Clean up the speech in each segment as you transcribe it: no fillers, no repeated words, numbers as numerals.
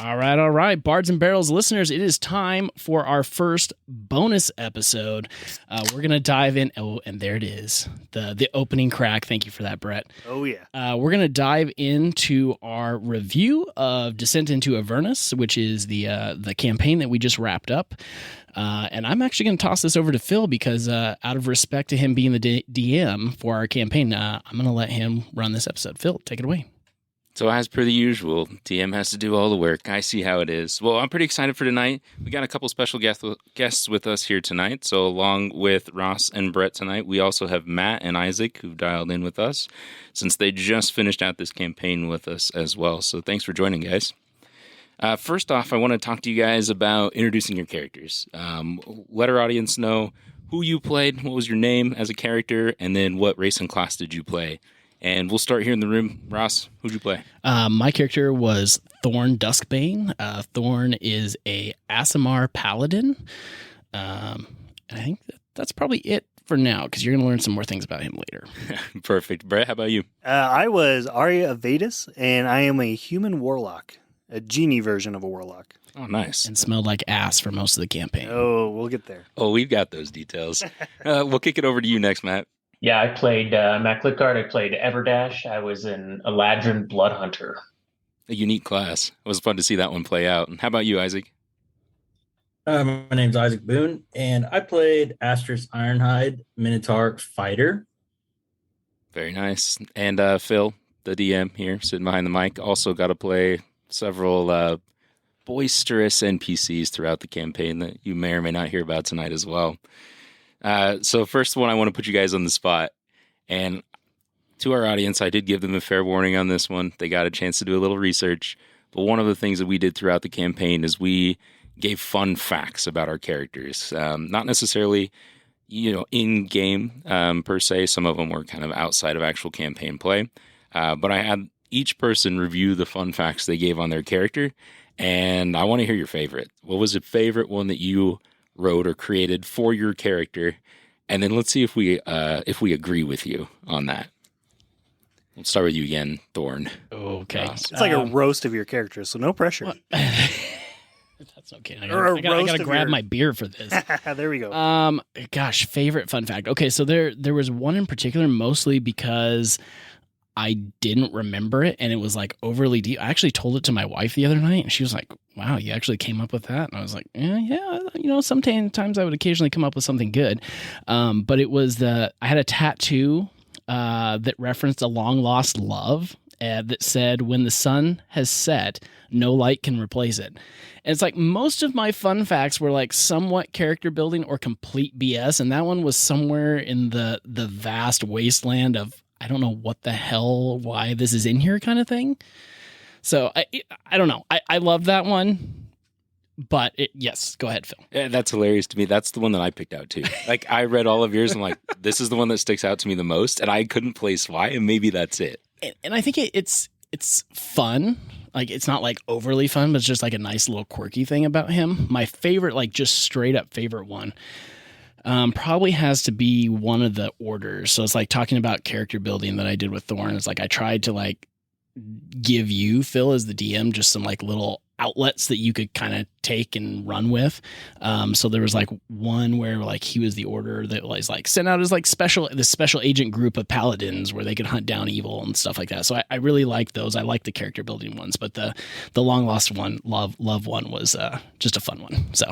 All right. Bards and Barrels listeners, it is time for our first bonus episode. We're going to dive in. Oh, and there it is. The opening crack. Thank you for that, Brett. Oh, yeah. We're going to dive into our review of Descent into Avernus, which is the campaign that we just wrapped up. And I'm actually going to toss this over to Phil because out of respect to him being the DM for our campaign, I'm going to let him run this episode. Phil, take it away. So as per the usual, DM has to do all the work. I see how it is. Well, I'm pretty excited for tonight. We got a couple special guests with us here tonight. So along with Ross and Brett tonight, we also have Matt and Isaac who've dialed in with us since they just finished out this campaign with us as well. So thanks for joining, guys. First off, I want to talk to you guys about introducing your characters. Let our audience know who you played, what was your name as a character, and then what race and class did you play. And we'll start here in the room. Ross, who'd you play? My character was Thorn Duskbane. Thorn is a Aasimar paladin. And I think that's probably it for now, because you're going to learn some more things about him later. Perfect. Brett, how about you? I was Arya of Vadis, and I am a human warlock, a genie version of a warlock. Oh, nice. And smelled like ass for most of the campaign. Oh, we'll get there. Oh, we've got those details. We'll kick it over to you next, Matt. Yeah, I played Matt Clipgard. I played Everdash. I was an Eladrin Bloodhunter. A unique class. It was fun to see that one play out. And how about you, Isaac? My name's Isaac Boone, and I played Astrus Ironhide, Minotaur Fighter. Very nice. And Phil, the DM here, sitting behind the mic, also got to play several boisterous NPCs throughout the campaign that you may or may not hear about tonight as well. So first one, I want to put you guys on the spot. And to our audience, I did give them a fair warning on this one. They got a chance to do a little research. But one of the things that we did throughout the campaign is we gave fun facts about our characters. Not necessarily, in-game per se. Some of them were kind of outside of actual campaign play. But I had each person review the fun facts they gave on their character. And I want to hear your favorite. What was the favorite one that you wrote or created for your character? And then let's see if we agree with you on that. We'll start with you again, Thorn. Okay. It's like a roast of your character, so no pressure. That's okay. I got to grab my beer for this. There we go. Gosh, favorite fun fact. Okay, so there was one in particular, mostly because I didn't remember it, and it was like overly deep. I actually told it to my wife the other night, and she was like, "Wow, you actually came up with that?" And I was like, "Yeah, sometimes I would occasionally come up with something good." But it was I had a tattoo that referenced a long lost love that said, "When the sun has set, no light can replace it." And it's like most of my fun facts were like somewhat character building or complete BS, and that one was somewhere in the vast wasteland of, I don't know what the hell, why this is in here kind of thing. So I don't know. I love that one, but yes, go ahead, Phil. Yeah, that's hilarious to me. That's the one that I picked out too. Like I read all of yours and like, this is the one that sticks out to me the most, and I couldn't place why, and maybe that's it. And I think it's fun. Like it's not like overly fun, but it's just like a nice little quirky thing about him. My favorite, like just straight up favorite one, probably has to be one of the orders. So it's like talking about character building that I did with Thorn. It's like I tried to like give you, Phil, as the DM, just some like little outlets that you could kind of take and run with. So there was like one where like he was the order that was like sent out as like the special agent group of paladins where they could hunt down evil and stuff like that. So I really like those. I like the character building ones, but the long lost one, love one was just a fun one. So.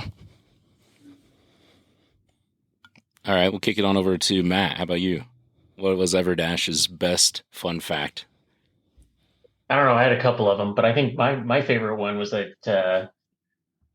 All right, we'll kick it on over to Matt. How about you? What was Everdash's best fun fact? I don't know. I had a couple of them, but I think my favorite one was that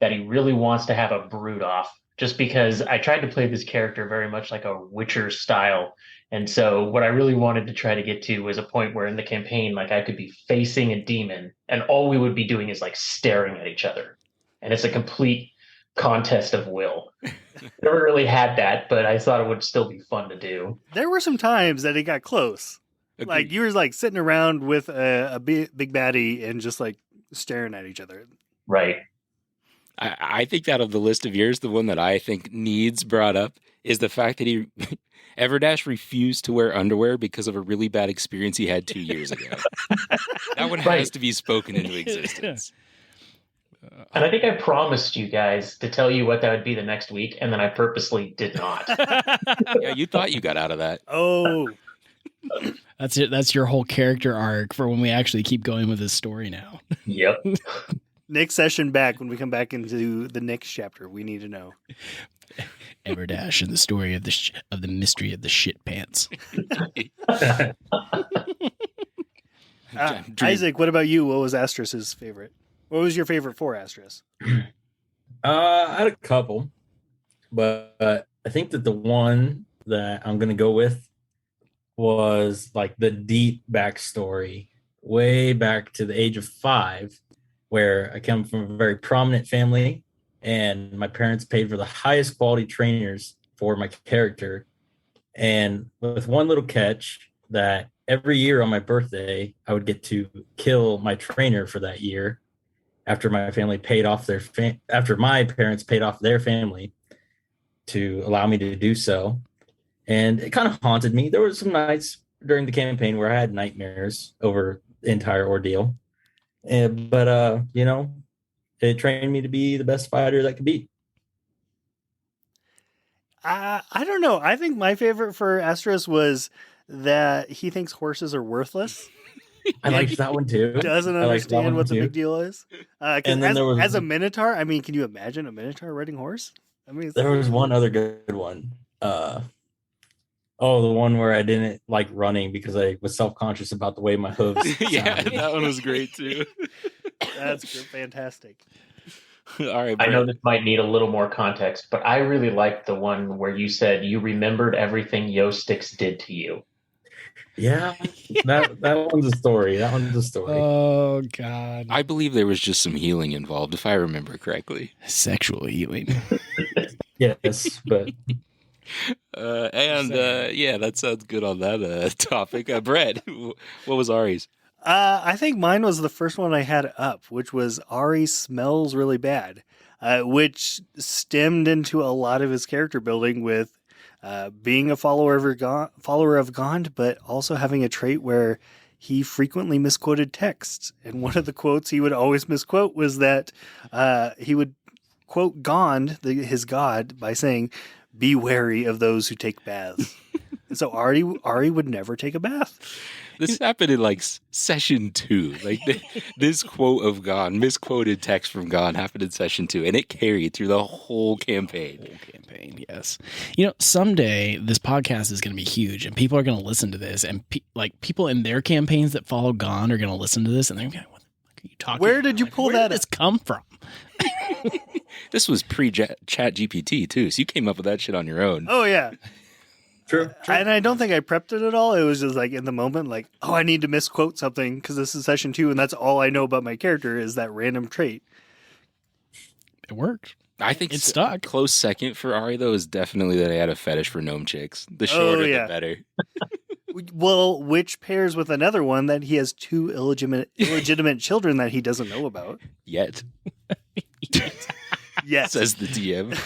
he really wants to have a brood off, just because I tried to play this character very much like a Witcher style. And so what I really wanted to try to get to was a point where in the campaign, like I could be facing a demon and all we would be doing is like staring at each other. And it's a complete contest of will. Never really had that, but I thought it would still be fun to do. There were some times that it got close. Agreed. Like you were like sitting around with a big baddie and just like staring at each other. Right. I think out of the list of yours, the one that I think needs brought up is the fact that Everdash refused to wear underwear because of a really bad experience he had 2 years ago. That one has to be spoken into existence. And I think I promised you guys to tell you what that would be the next week, and then I purposely did not. Yeah, you thought you got out of that. Oh, That's it. That's your whole character arc for when we actually keep going with this story now. Yep. next session back when we come back into the next chapter. We need to know. Everdash and the story of the mystery of the shit pants. Isaac, what about you? What was Astrus's favorite? What was your favorite for Astrus? I had a couple, but I think that the one that I'm going to go with was like the deep backstory, way back to the age of 5, where I come from a very prominent family, and my parents paid for the highest quality trainers for my character. And with one little catch, that every year on my birthday, I would get to kill my trainer for that year after my family paid off after my parents paid off their family to allow me to do so. And it kind of haunted me. There were some nights during the campaign where I had nightmares over the entire ordeal. But it trained me to be the best fighter that could be. I don't know. I think my favorite for Astrus was that he thinks horses are worthless. I liked that one too. Doesn't understand what the big deal is. And then as a Minotaur, I mean, can you imagine a Minotaur riding horse? I mean, there was one other good one. The one where I didn't like running because I was self-conscious about the way my hooves Yeah, sounded. that one was great too. That's good, fantastic. All right, I know Brett. this might need a little more context, but I really liked the one where you said you remembered everything Yo Sticks did to you. Yeah, that one's a story. That one's a story. Oh God! I believe there was just some healing involved, if I remember correctly. Sexual healing. Yes, but Yeah, that sounds good on that topic. Brett, what was Ari's? I think mine was the first one I had up, which was Ari smells really bad, which stemmed into a lot of his character building with being a follower of Gond, but also having a trait where he frequently misquoted texts. And one of the quotes he would always misquote was that he would quote Gond, his god, by saying, "Be wary of those who take baths." And so Ari would never take a bath. This happened in like session 2. Like this quote of Gon, misquoted text from Gon, happened in session 2, and it carried through the whole campaign. Yes. You know, someday this podcast is going to be huge, and people are going to listen to this, and people in their campaigns that follow Gon are going to listen to this, and they're going to, "What the fuck are you talking Where about? did you pull Where that did this come from?" This was pre-Chat GPT too, so you came up with that shit on your own. Oh, yeah. true. And I don't think I prepped it at all. It was just like in the moment, like, oh, I need to misquote something because this is session 2, and that's all I know about my character is that random trait. It worked. I think It stuck. Close second for Ari though is definitely that I had a fetish for gnome chicks. The shorter, yeah. the better. Well, which pairs with another one that he has 2 illegitimate children that he doesn't know about. Yet, Yes. says the DM.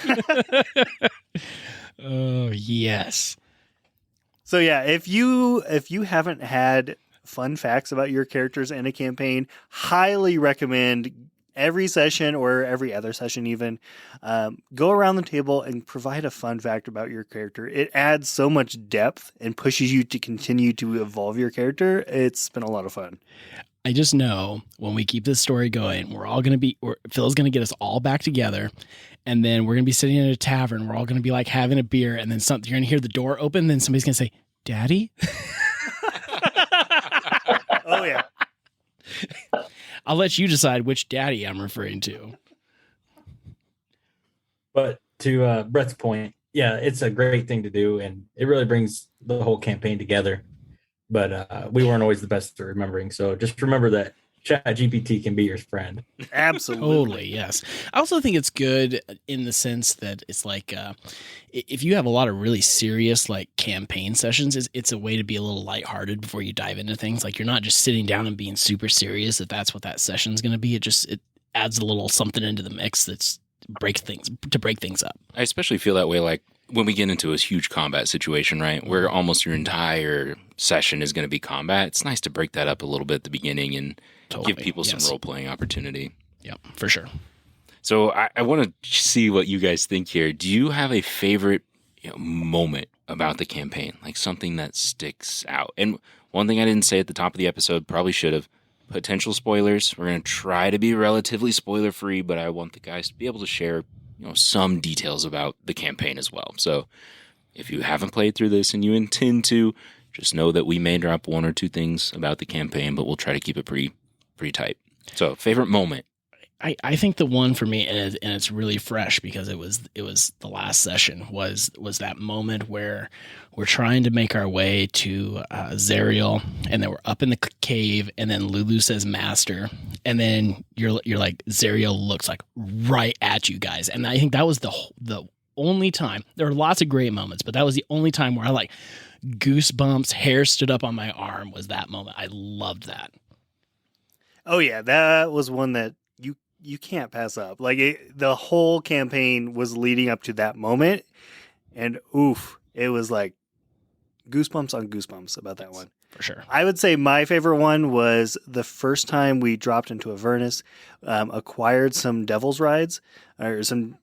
Oh, yes. So yeah, if you haven't had fun facts about your characters in a campaign, highly recommend every session or every other session even go around the table and provide a fun fact about your character. It adds so much depth and pushes you to continue to evolve your character. It's been a lot of fun. I just know when we keep this story going, we're all going to be, Phil's going to get us all back together. And then we're going to be sitting in a tavern. We're all going to be like having a beer. And then you're going to hear the door open. Then somebody's going to say, "Daddy?" Oh yeah. I'll let you decide which daddy I'm referring to. But to Brett's point, yeah, it's a great thing to do, and it really brings the whole campaign together. But we weren't always the best at remembering, so just remember that ChatGPT can be your friend. Absolutely. Totally, yes. I also think it's good in the sense that it's like if you have a lot of really serious like campaign sessions, it's a way to be a little lighthearted before you dive into things. Like you're not just sitting down and being super serious if that's what that session's going to be. It adds a little something into the mix to break things up. I especially feel that way like when we get into a huge combat situation, right, where almost your entire session is going to be combat. It's nice to break that up a little bit at the beginning and Totally, give people yes. some role-playing opportunity. Yep, for sure. So I want to see what you guys think here. Do you have a favorite moment about the campaign, like something that sticks out? And one thing I didn't say at the top of the episode, probably should have, potential spoilers. We're going to try to be relatively spoiler free, but I want the guys to be able to share some details about the campaign as well. So if you haven't played through this and you intend to, just know that we may drop one or two things about the campaign, but we'll try to keep it pretty tight. So favorite moment. I think the one for me, and it's really fresh because it was the last session, was that moment where we're trying to make our way to Zariel, and then we're up in the cave, and then Lulu says "Master," and then you're like, Zariel looks like right at you guys, and I think that was the only time. There were lots of great moments, but that was the only time where I like goosebumps, hair stood up on my arm. Was that moment? I loved that. Oh yeah, that was one that you can't pass up. Like the whole campaign was leading up to that moment, and oof, it was like goosebumps on goosebumps about that one. For sure. I would say my favorite one was the first time we dropped into Avernus, acquired some Devil's Rides, or some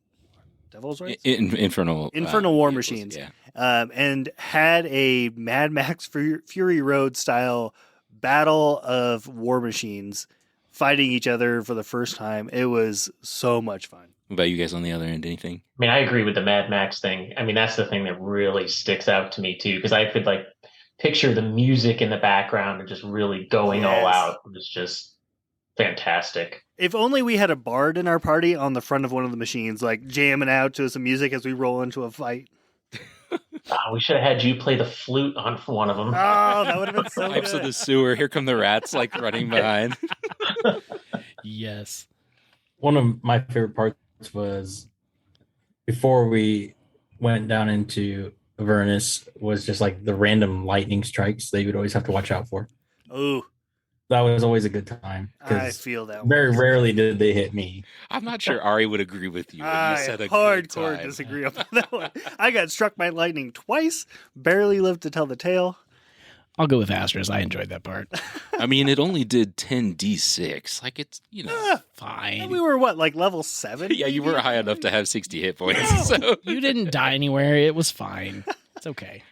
Devil's Rides? Infernal War vehicles, Machines. Yeah. And had a Mad Max Fury Road style battle of war machines fighting each other for the first time. It was so much fun. What about you guys on the other end? Anything? I mean, I agree with the Mad Max thing. I mean, that's the thing that really sticks out to me too, because I could like picture the music in the background and just really going all out. It was just fantastic. If only we had a bard in our party on the front of one of the machines, like jamming out to some music as we roll into a fight. We should have had you play the flute on one of them. Oh, that would have been so Pipes good. of the sewer. Here come the rats, like running behind. Yes. One of my favorite parts was before we went down into Avernus was just like the random lightning strikes that you would always have to watch out for. Oh, That was always a good time. I feel that Very one. rarely did they hit me. I'm not sure Ari would agree with you. When you I said a good hardcore time. disagree on that one. I got struck by lightning twice, barely lived to tell the tale. I'll go with Astros. I enjoyed that part. I mean, it only did 10d6. Like, it's, Fine. And we were what, like level 7? yeah, you were high enough to have 60 hit points. No. So. You didn't die anywhere. It was fine. It's okay.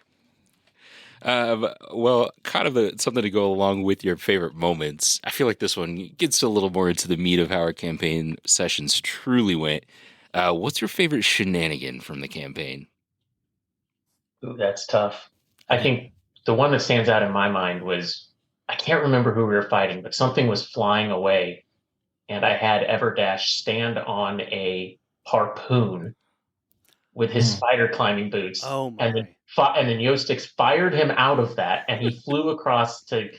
Well, kind of something to go along with your favorite moments. I feel like this one gets a little more into the meat of how our campaign sessions truly went. What's your favorite shenanigan from the campaign? Ooh, that's tough. I think the one that stands out in my mind was, I can't remember who we were fighting, but something was flying away, and I had Everdash stand on a harpoon with his spider climbing boots. Oh my. And then Yostix fired him out of that, and he flew across to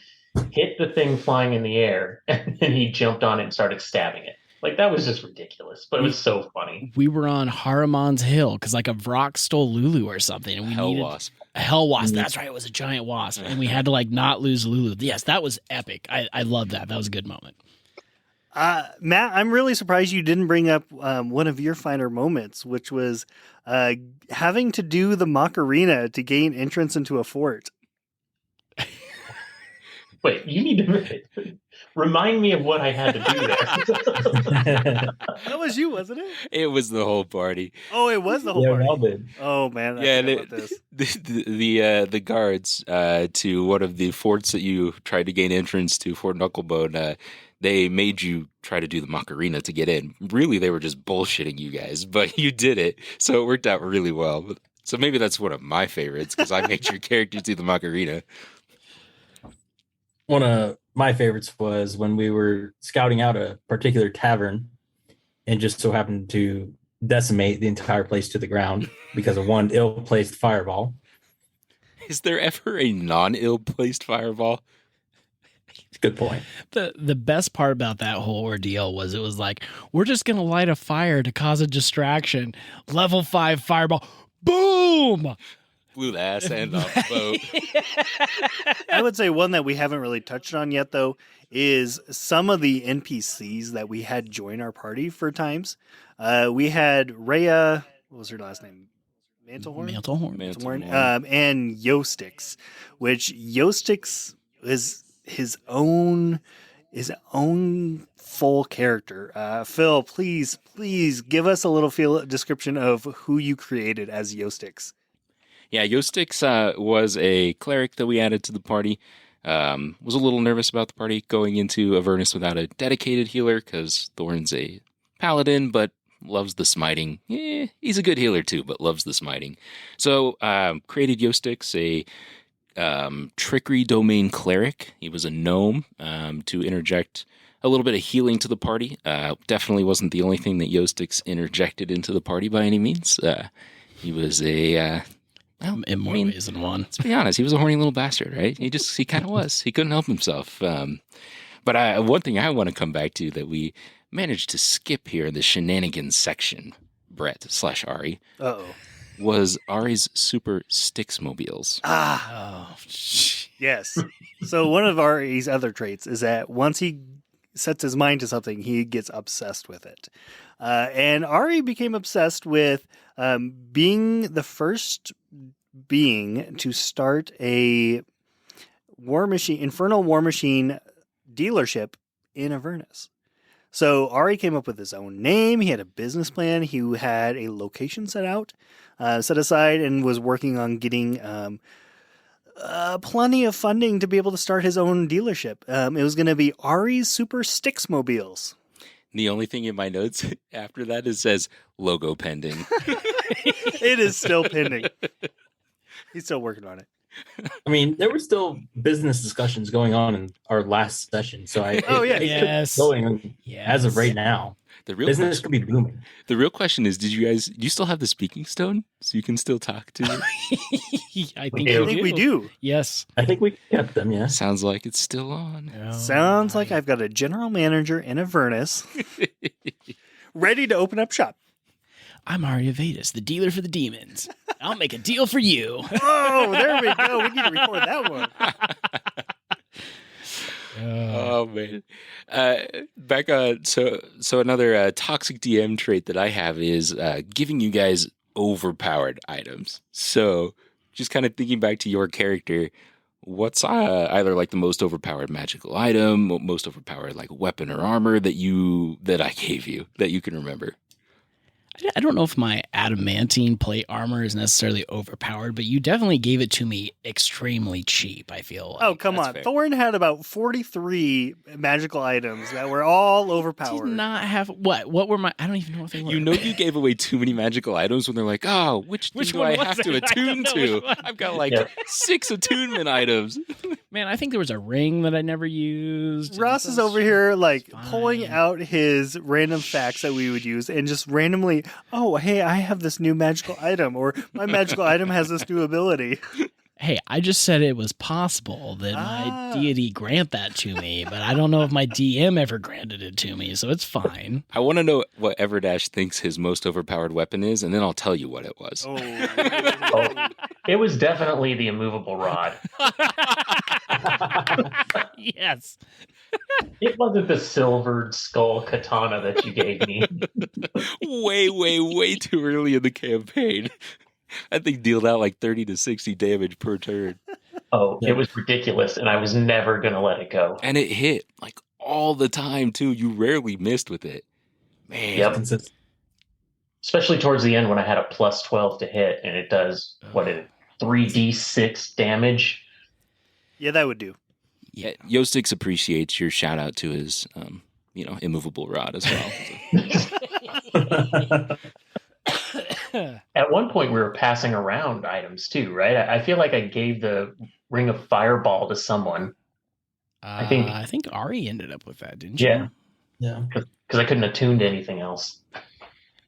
hit the thing flying in the air, and then he jumped on it and started stabbing it. Like, that was just ridiculous, but it was so funny. We were on Haramon's Hill because like a Vrock stole Lulu or something, and we needed Wasp. a hell wasp. That's right, it was a giant wasp, and we had to like not lose Lulu. Yes, that was epic. I love that. That was a good moment. Matt, I'm really surprised you didn't bring up one of your finer moments, which was having to do the Macarena to gain entrance into a fort. Wait, you need to remind me of what I had to do there. That was you, wasn't it? It was the whole party. Oh, it was the whole Yeah, party. we all did. Oh man, I Yeah, forgot about this. the guards to one of the forts that you tried to gain entrance to, Fort Knucklebone, they made you try to do the Macarena to get in. Really, they were just bullshitting you guys, but you did it, so it worked out really well. So maybe that's one of my favorites because I made your characters do the Macarena. One of my favorites was when we were scouting out a particular tavern and just so happened to decimate the entire place to the ground because of one ill-placed fireball. Is there ever a non-ill-placed fireball? Good point. The best part about that whole ordeal was it was like, we're just going to light a fire to cause a distraction. Level 5 fireball. Boom! Blew the ass end off the boat. I would say one that we haven't really touched on yet, though, is some of the NPCs that we had join our party for times. We had Rhea, what was her last name? Mantlehorn? And Yostix, which Yostix is his own his own full character. Phil, please give us a little description of who you created as Yostix. Yeah, Yostix was a cleric that we added to the party. Was a little nervous about the party going into Avernus without a dedicated healer because Thorn's a paladin, but loves the smiting. He's a good healer too, but loves the smiting. So created Yostix, a trickery domain cleric. He was a gnome to interject a little bit of healing to the party. Definitely wasn't the only thing that Yostix interjected into the party by any means. He was a... in more ways than one. Let's be honest, he was a horny little bastard, right? He kind of was. He couldn't help himself. But one thing I want to come back to that we managed to skip here in the shenanigans section, Brett/Ari, was Ari's super Stixmobiles. Yes. So one of Ari's other traits is that once he sets his mind to something, he gets obsessed with it. And Ari became obsessed with being the first being to start a infernal war machine dealership in Avernus. So Ari came up with his own name. He had a business plan. He had a location set aside, and was working on getting plenty of funding to be able to start his own dealership. It was going to be Ari's Super Stixmobiles. The only thing in my notes after that says logo pending. It is still pending. He's still working on it. I mean, there were still business discussions going on in our last session, so yes, going as of right now. The real business could be booming. The real question is, do you still have the speaking stone so you can still talk to? I think we do. Yes, I think we kept them. Yeah, sounds like it's still on. Oh, sounds like I've got a general manager in Avernus ready to open up shop. I'm Ari Avernus, the dealer for the demons. I'll make a deal for you. Oh, there we go. We need to record that one. Oh man! Back on. So another toxic DM trait that I have is giving you guys overpowered items. So just kind of thinking back to your character, what's either like the most overpowered magical item, most overpowered like weapon or armor that I gave you that you can remember? I don't know if my adamantine plate armor is necessarily overpowered, but you definitely gave it to me extremely cheap, I feel like. Oh, come on. Fair. Thorn had about 43 magical items that were all overpowered. Did not have... What were my... I don't even know what they were. You know you gave away too many magical items when they're like, oh, which thing do I have to attune to? I've got like 6 attunement items. Man, I think there was a ring that I never used. Ross is over here like pulling out his random facts that we would use and just randomly... Oh, hey, I have this new magical item, or my magical item has this new ability. Hey, I just said it was possible that my deity grant that to me, but I don't know if my DM ever granted it to me, so it's fine. I want to know what Everdash thinks his most overpowered weapon is, and then I'll tell you what it was. It was definitely the immovable rod. Yes. It wasn't the silvered skull katana that you gave me. Way too early in the campaign. That thing dealed out like 30 to 60 damage per turn. Oh, it was ridiculous, and I was never going to let it go. And it hit like all the time, too. You rarely missed with it. Man. Yep. Especially towards the end when I had a plus 12 to hit, and it does, 3d6 damage? Yeah, that would do. Yeah, Yostix appreciates your shout out to his, immovable rod as well. At one point, we were passing around items too, right? I feel like I gave the Ring of Fireball to someone. I think Ari ended up with that, didn't you? Yeah. Because I couldn't attune to anything else.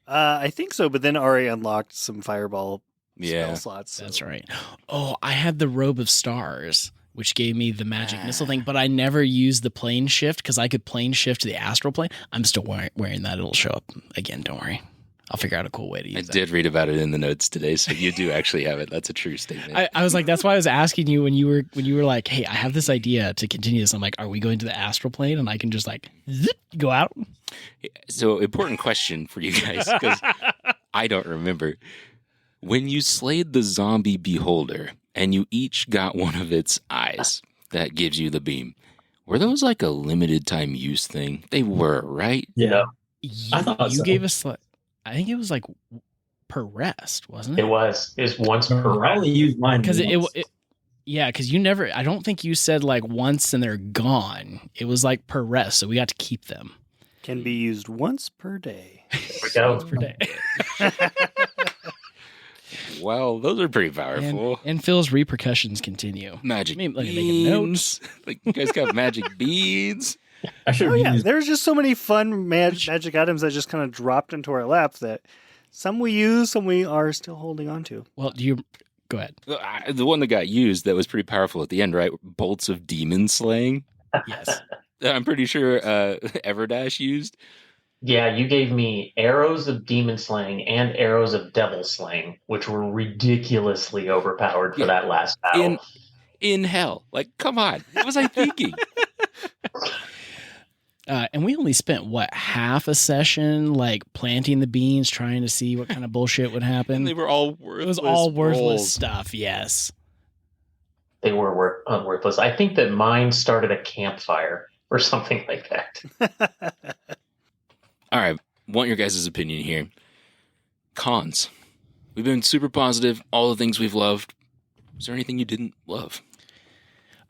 I think so, but then Ari unlocked some Fireball spell slots. So. That's right. Oh, I had the Robe of Stars, which gave me the magic missile thing, but I never used the plane shift because I could plane shift to the astral plane. I'm still wearing that. It'll show up again. Don't worry. I'll figure out a cool way to use it. I did read about it in the notes today, so you do actually have it. That's a true statement. I was like, that's why I was asking you when you were like, hey, I have this idea to continue this. I'm like, are we going to the astral plane? And I can just like zip, go out. So important question for you guys, because I don't remember. When you slayed the zombie beholder and you each got one of its eyes that gives you the beam, Were those like a limited time use thing? They were, right? Yeah. You, I thought you so. gave us like, I think it was like per rest, wasn't It it? was. It was once per I only round. used mine Because once. yeah, because you never. I don't think you said like once and they're gone. It was like per rest, so we got to keep them. Can be used once per day. we go. Once per day. Well, those are pretty powerful. And Phil's repercussions continue. Magic Maybe, like, making notes. beans. Like, you guys got magic beans. I should Oh have yeah, used. there's just so many fun magic items that just kind of dropped into our lap that some we use, some we are still holding on to. Well, do you go ahead? The one that got used that was pretty powerful at the end, right? Bolts of demon slaying. Yes. I'm pretty sure Everdash used. Yeah, you gave me arrows of demon slaying and arrows of devil slaying, which were ridiculously overpowered for Yeah. that last battle. In hell. Like, come on. What was I thinking? And we only spent what, half a session like planting the beans, trying to see what kind of bullshit would happen. And they were all worthless. It was all worthless rolls. stuff. Yes. They were worthless. I think that mine started a campfire or something like that. All right. Want your guys' opinion here. Cons. We've been super positive. All the things we've loved. Is there anything you didn't love?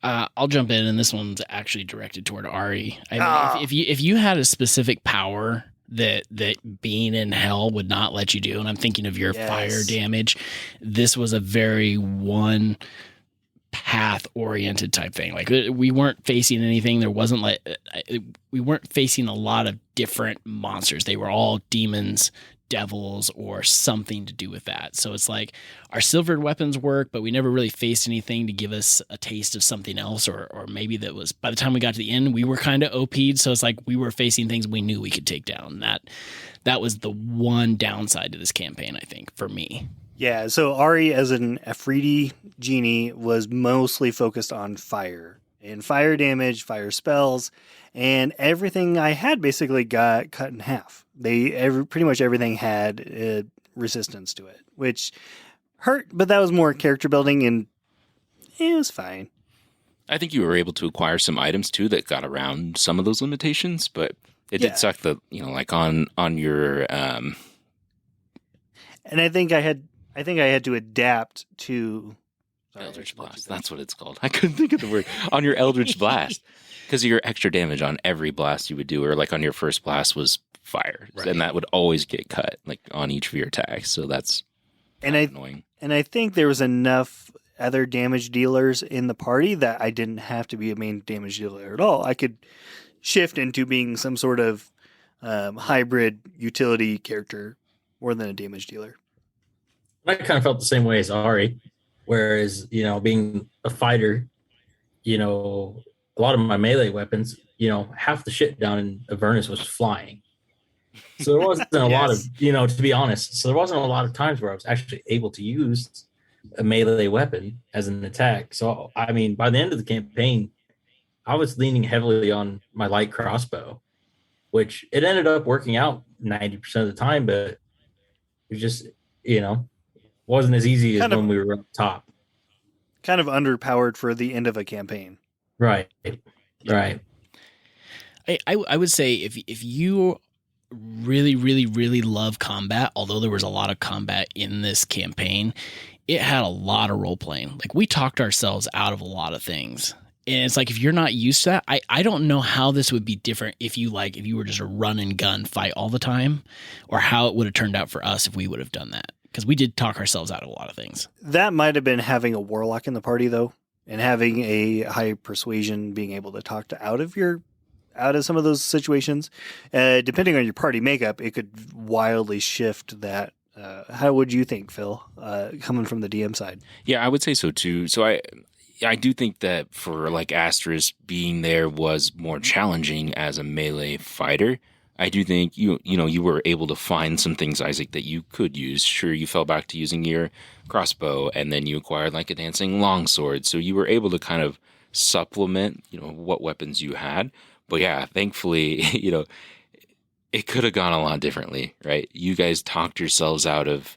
I'll jump in, and this one's actually directed toward Ari. I mean, if you had a specific power that being in hell would not let you do, and I'm thinking of your fire damage, this was a very one path oriented type thing. Like, we weren't facing anything. There wasn't like we weren't facing a lot of different monsters. They were all demons, devils, or something to do with that. So it's like our silvered weapons work, but we never really faced anything to give us a taste of something else, or maybe that was, by the time we got to the end, we were kind of OP'd. So it's like we were facing things we knew we could take down. That was the one downside to this campaign, I think, for me. Yeah, so Ari as an Afridi genie was mostly focused on fire and fire damage, fire spells, and everything I had basically got cut in half. Pretty much everything had resistance to it, which hurt, but that was more character building, and it was fine. I think you were able to acquire some items too that got around some of those limitations, but it did suck that, like on your And I think I had to adapt to Eldritch Blast. That's what it's called. I couldn't think of the word. On your Eldritch Blast. Because of your extra damage on every blast you would do, or like on your first blast was fire. Right. And that would always get cut, like on each of your attacks. So that's annoying. And I think there was enough other damage dealers in the party that I didn't have to be a main damage dealer at all. I could shift into being some sort of hybrid utility character more than a damage dealer. I kind of felt the same way as Ari, whereas, being a fighter, a lot of my melee weapons, half the shit down in Avernus was flying. So there wasn't a lot of, to be honest, so there wasn't a lot of times where I was actually able to use a melee weapon as an attack. So, I mean, by the end of the campaign, I was leaning heavily on my light crossbow, which it ended up working out 90% of the time, but it just, wasn't as easy as when we were up top. Kind of underpowered for the end of a campaign. Right. Right. I would say if you really, really, really love combat, although there was a lot of combat in this campaign, it had a lot of role playing. Like, we talked ourselves out of a lot of things. And it's like, if you're not used to that, I don't know how this would be different if you were just a run and gun fight all the time, or how it would have turned out for us if we would have done that. Because we did talk ourselves out of a lot of things. That might have been having a warlock in the party, though, and having a high persuasion, being able to talk out of some of those situations. Depending on your party makeup, it could wildly shift that. How would you think, Phil, coming from the DM side? Yeah, I would say so too. So I do think that for like Asterisk, being there was more challenging as a melee fighter. I do think you were able to find some things, Isaac, that you could use. Sure, you fell back to using your crossbow, and then you acquired like a dancing longsword. So you were able to kind of supplement, what weapons you had. But yeah, thankfully, it could have gone a lot differently, right? You guys talked yourselves out of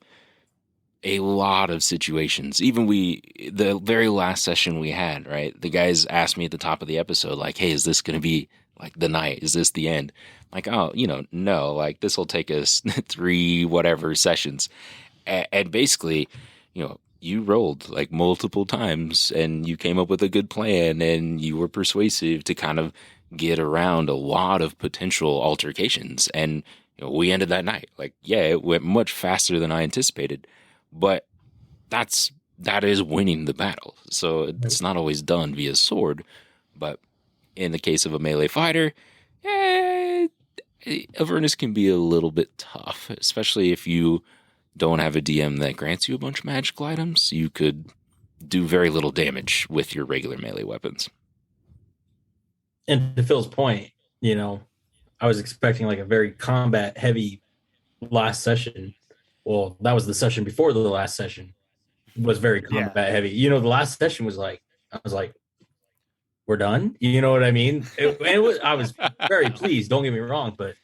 a lot of situations. Even the very last session we had, right? The guys asked me at the top of the episode, like, hey, is this going to be like the night? Is this the end? Like, oh, no, like this will take us 3 whatever sessions. And basically, you rolled like multiple times and you came up with a good plan and you were persuasive to kind of get around a lot of potential altercations. And we ended that night. Like, yeah, it went much faster than I anticipated, but that is winning the battle. So it's not always done via sword, but in the case of a melee fighter, Avernus can be a little bit tough, especially if you don't have a DM that grants you a bunch of magical items. You could do very little damage with your regular melee weapons. And to Phil's point, I was expecting like a very combat heavy last session. Well, that was the session before the last session was very combat heavy. The last session was like, I was like, we're done. You know what I mean? I was very pleased. Don't get me wrong, but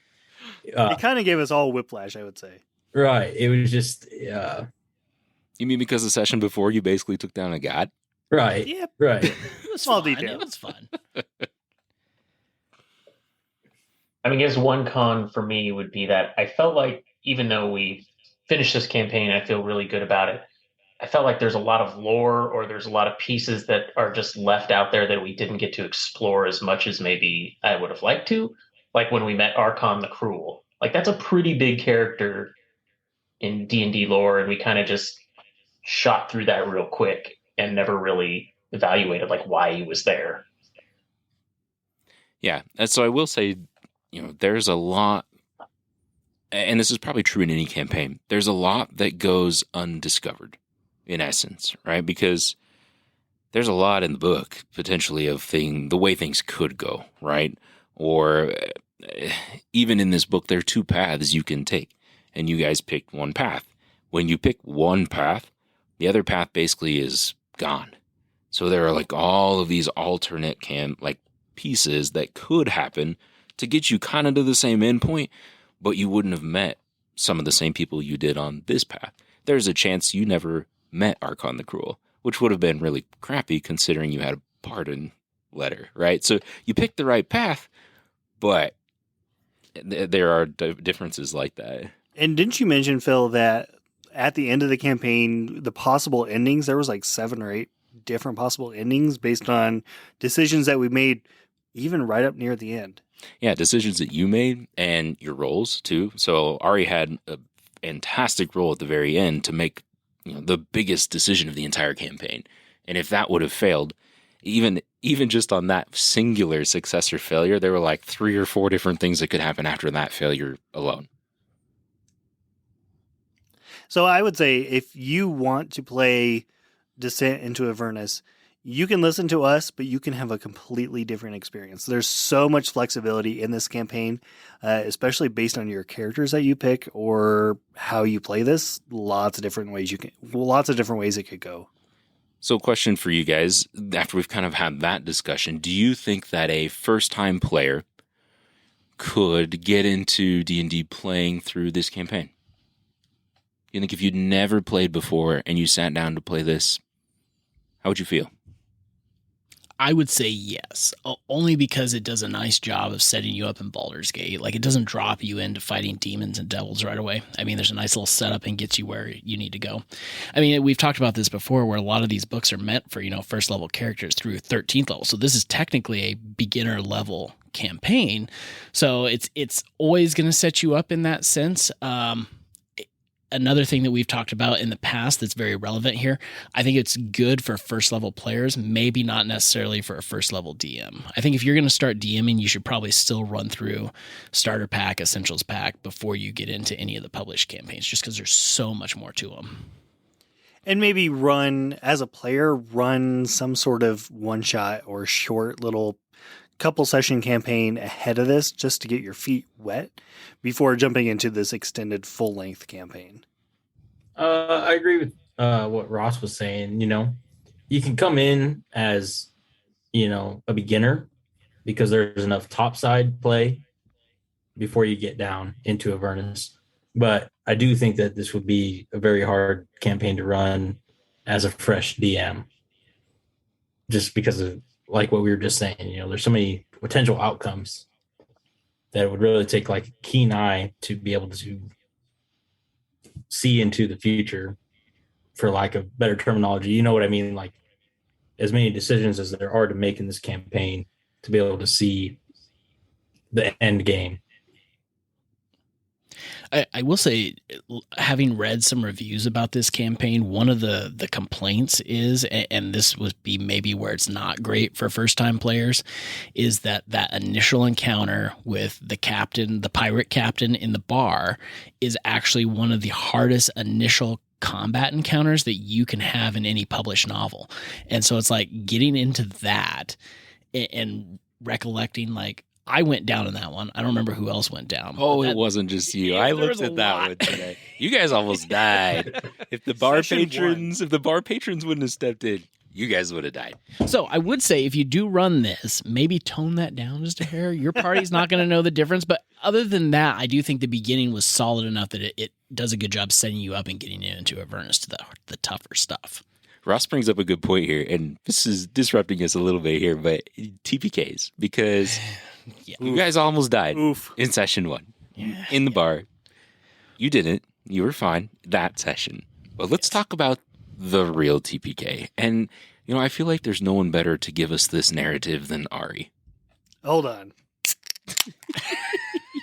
it kind of gave us all whiplash, I would say. Right. It was just, You mean because the session before you basically took down a god? Right. Yep. Right. It was Small fun. detail. It was fun. I mean, I guess one con for me would be that I felt like even though we finished this campaign, I feel really good about it. I felt like there's a lot of lore or there's a lot of pieces that are just left out there that we didn't get to explore as much as maybe I would have liked to. Like when we met Archon the Cruel. Like that's a pretty big character in D&D lore, and we kind of just shot through that real quick and never really evaluated like why he was there. Yeah, and so I will say, there's a lot, and this is probably true in any campaign, there's a lot that goes undiscovered, in essence, right? Because there's a lot in the book, potentially, of the way things could go, right? Or even in this book, there are 2 paths you can take, and you guys picked one path. When you pick one path, the other path basically is gone. So there are like all of these alternate pieces that could happen to get you kind of to the same endpoint, but you wouldn't have met some of the same people you did on this path. There's a chance you never met Archon the Cruel, which would have been really crappy considering you had a pardon letter, right? So you picked the right path, but there are differences like that. And didn't you mention, Phil, that at the end of the campaign, the possible endings, there was like 7 or 8 different possible endings based on decisions that we made even right up near the end. Yeah, decisions that you made and your rolls too. So Ari had a fantastic roll at the very end to make the biggest decision of the entire campaign. And if that would have failed, even just on that singular success or failure, there were like 3 or 4 different things that could happen after that failure alone. So I would say if you want to play Descent into Avernus, you can listen to us, but you can have a completely different experience. There's so much flexibility in this campaign, especially based on your characters that you pick or how you play this. Lots of different ways it could go. So question for you guys, after we've kind of had that discussion, do you think that a first-time player could get into D&D playing through this campaign? You think if you'd never played before and you sat down to play this, how would you feel? I would say yes, only because it does a nice job of setting you up in Baldur's Gate. Like, it doesn't drop you into fighting demons and devils right away. I mean, there's a nice little setup and gets you where you need to go. I mean, we've talked about this before, where a lot of these books are meant for, first level characters through 13th level. So this is technically a beginner level campaign. So it's always going to set you up in that sense. Another thing that we've talked about in the past that's very relevant here, I think it's good for first level players, maybe not necessarily for a first level DM. I think if you're going to start DMing, you should probably still run through starter pack, essentials pack before you get into any of the published campaigns, just because there's so much more to them. And maybe as a player, run some sort of one shot or short little couple session campaign ahead of this just to get your feet wet before jumping into this extended full length campaign. I agree with what Ross was saying. You can come in as, a beginner because there's enough topside play before you get down into Avernus. But I do think that this would be a very hard campaign to run as a fresh DM, just because of like what we were just saying. There's so many potential outcomes that it would really take like a keen eye to be able to see into the future, for lack of better terminology. You know what I mean? Like, as many decisions as there are to make in this campaign, to be able to see the end game. I will say, having read some reviews about this campaign, one of the complaints is, and this would be maybe where it's not great for first time players, is that initial encounter with the pirate captain in the bar, is actually one of the hardest initial combat encounters that you can have in any published novel. And so it's like getting into that and recollecting, like, I went down in that one. I don't remember who else went down. Oh, it wasn't just you. Yeah, I there looked was a at that lot. one today. You guys almost died. If the bar patrons wouldn't have stepped in, you guys would have died. So I would say, if you do run this, maybe tone that down just a hair. Your party's not going to know the difference. But other than that, I do think the beginning was solid enough that it does a good job setting you up and getting you into Avernus to the tougher stuff. Ross brings up a good point here, and this is disrupting us a little bit here, but TPKs, because you guys almost died in session 1 in the bar. You didn't. You were fine that session. But let's talk about the real TPK. And, I feel like there's no one better to give us this narrative than Ari. Hold on.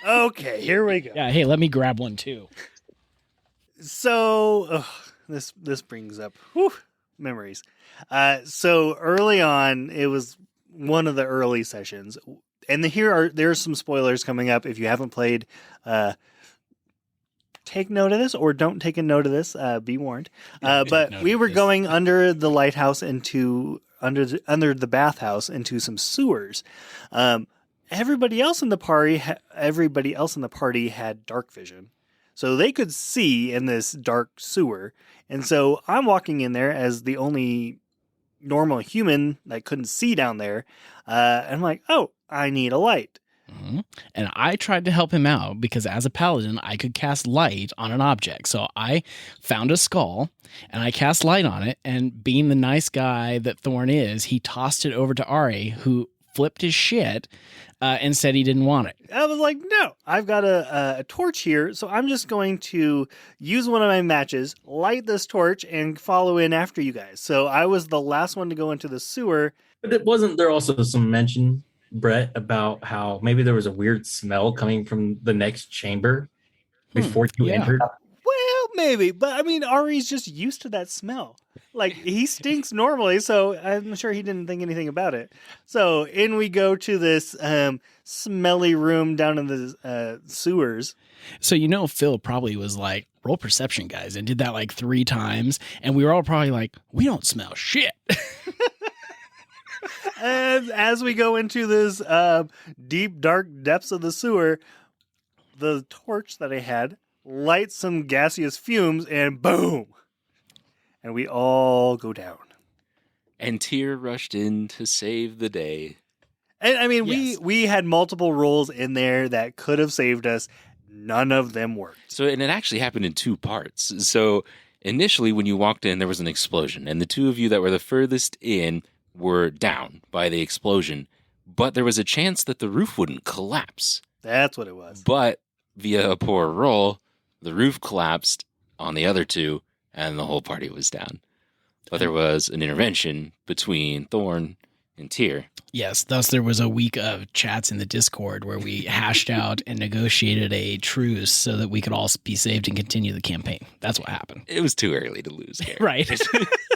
Okay, here we go. Yeah, hey, let me grab one too. So this brings up memories. So early on, it was one of the early sessions, and there's some spoilers coming up. If you haven't played, take note of this, or don't take a note of this. Be warned. But we were going under the lighthouse into under the bathhouse into some sewers. Everybody else in the party had dark vision, so they could see in this dark sewer. And so I'm walking in there as the only normal human that couldn't see down there. And I'm like, oh, I need a light. Mm-hmm. And I tried to help him out because as a paladin, I could cast light on an object. So I found a skull and I cast light on it. And being the nice guy that Thorn is, he tossed it over to Ari, who flipped his shit and said he didn't want it. I was like, no, I've got a torch here, so I'm just going to use one of my matches, light this torch, and follow in after you guys. So I was the last one to go into the sewer. But wasn't there also some mention, Brett, about how maybe there was a weird smell coming from the next chamber before you entered? Well, maybe, but I mean, Ari's just used to that smell. Like, he stinks normally, so I'm sure he didn't think anything about it. So in we go to this smelly room down in the sewers. So Phil probably was like, roll perception, guys, and did that like 3 times, and we were all probably like, we don't smell shit. And as we go into this deep, dark depths of the sewer, the torch that I had lights some gaseous fumes, and boom! And we all go down. And Tyr rushed in to save the day. And I mean, Yes. we had multiple rolls in there that could have saved us. None of them worked. So, and it actually happened in 2 parts. So initially when you walked in, there was an explosion, and the 2 of you that were the furthest in were down by the explosion, but there was a chance that the roof wouldn't collapse. That's what it was. But via a poor roll, the roof collapsed on the other 2, and the whole party was down. But there was an intervention between Thorn and Tyr. Yes, thus there was a week of chats in the Discord where we hashed out and negotiated a truce so that we could all be saved and continue the campaign. That's what happened. It was too early to lose, Gary. Right.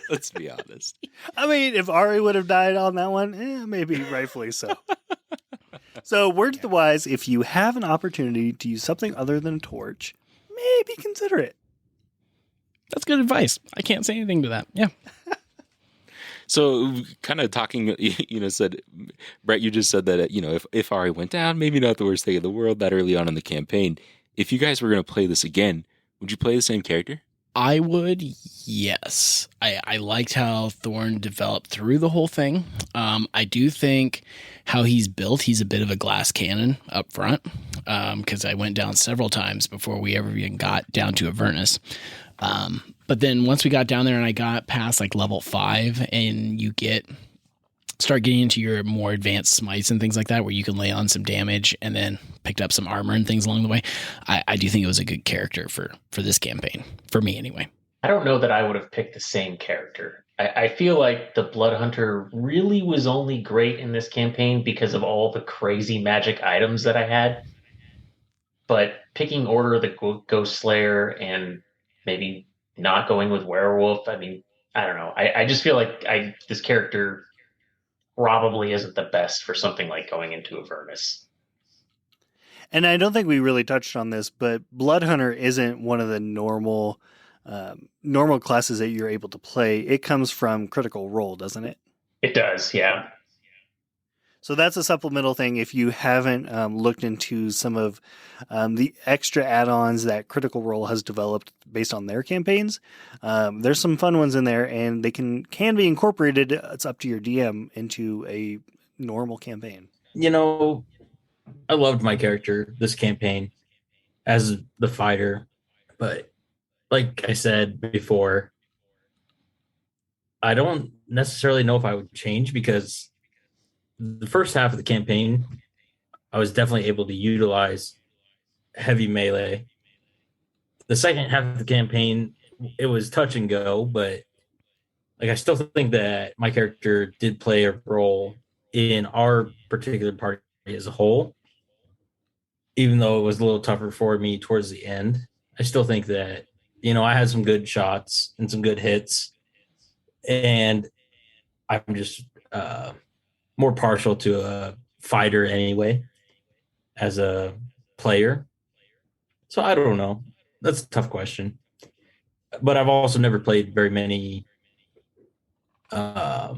Let's be honest. I mean, if Ari would have died on that one, maybe rightfully so. So, word to the wise, if you have an opportunity to use something other than a torch, maybe consider it. That's good advice. I can't say anything to that. Yeah. So, kind of talking, said, Brett, you just said that, if Ari went down, maybe not the worst thing in the world that early on in the campaign. If you guys were going to play this again, would you play the same character? I would, yes. I liked how Thorn developed through the whole thing. I do think how he's built, he's a bit of a glass cannon up front, because I went down several times before we ever even got down to Avernus. But then once we got down there and I got past like level 5 and you start getting into your more advanced smites and things like that, where you can lay on some damage and then picked up some armor and things along the way. I do think it was a good character for this campaign, for me anyway. I don't know that I would have picked the same character. I feel like the Blood Hunter really was only great in this campaign because of all the crazy magic items that I had. But picking Order of the Ghost Slayer and maybe not going with Werewolf, I mean, I don't know. I just feel like this character probably isn't the best for something like going into Avernus. And I don't think we really touched on this, but Blood Hunter isn't one of the normal classes that you're able to play. It comes from Critical Role, doesn't it? It does, yeah. So that's a supplemental thing. If you haven't looked into some of the extra add-ons that Critical Role has developed based on their campaigns, there's some fun ones in there, and they can be incorporated. It's up to your DM into a normal campaign. You know, I loved my character this campaign as the fighter, but like I said before, I don't necessarily know if I would change, because the first half of the campaign, I was definitely able to utilize heavy melee. The second half of the campaign, it was touch and go, but like I still think that my character did play a role in our particular party as a whole. Even though it was a little tougher for me towards the end, I still think that, you know, I had some good shots and some good hits, and I'm just more partial to a fighter anyway as a player. So I don't know. That's a tough question. But I've also never played very many, what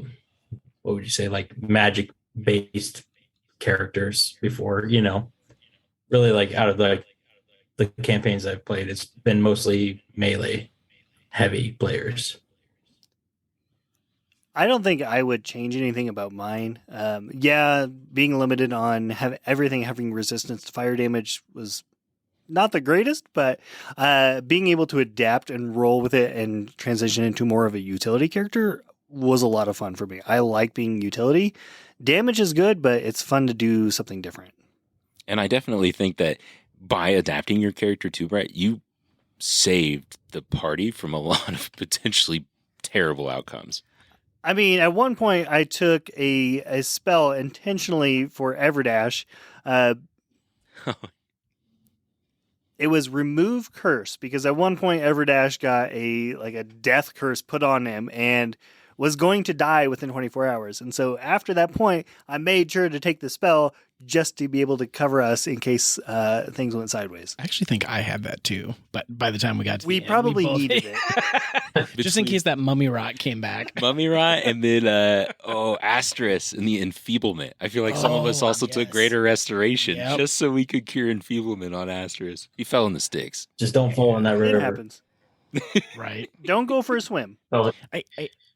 would you say, like magic-based characters before, you know. Really, like, out of the campaigns I've played, it's been mostly melee-heavy players. I don't think I would change anything about mine. Yeah, being limited on everything having resistance to fire damage was not the greatest, but being able to adapt and roll with it and transition into more of a utility character was a lot of fun for me. I like being utility. Damage is good, but it's fun to do something different. And I definitely think that by adapting your character too, Brett, you saved the party from a lot of potentially terrible outcomes. I mean, at one point, I took a spell intentionally for Everdash. It was Remove Curse, because at one point, Everdash got a death curse put on him and was going to die within 24 hours. And so after that point, I made sure to take the spell just to be able to cover us in case things went sideways. I actually think I had that too, but by the time we got to we the probably end, needed it. just in case that mummy rot came back. Mummy rot, and then Asteris and the enfeeblement. I feel like some of us also took greater restoration just so we could cure enfeeblement on Asteris. He fell in the sticks. Just don't fall in that river. It happens. Right. Don't go for a swim.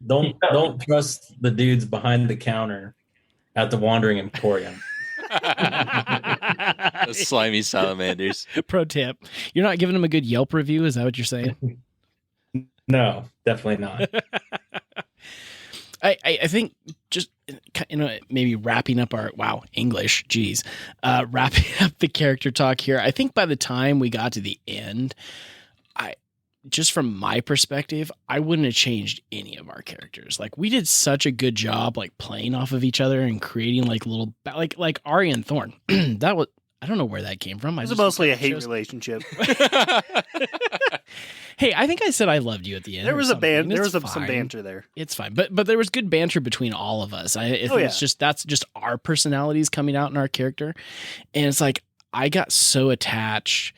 Don't trust the dudes behind the counter at the Wandering Emporium. Those slimy salamanders. Pro tip: you're not giving them a good Yelp review. Is that what you're saying? No, definitely not. I think just, you know, maybe wrapping up our English, geez, wrapping up the character talk here. I think by the time we got to the end, just from my perspective, I wouldn't have changed any of our characters. Like, we did such a good job, like, playing off of each other and creating like little, like Ari and Thorn. That was, I don't know where that came from. It was mostly a hate relationship. Hey, I think I said I loved you at the end. There was some fine. banter there. It's fine, but there was good banter between all of us. It's just, that's just our personalities coming out in our character, and it's like I got so attached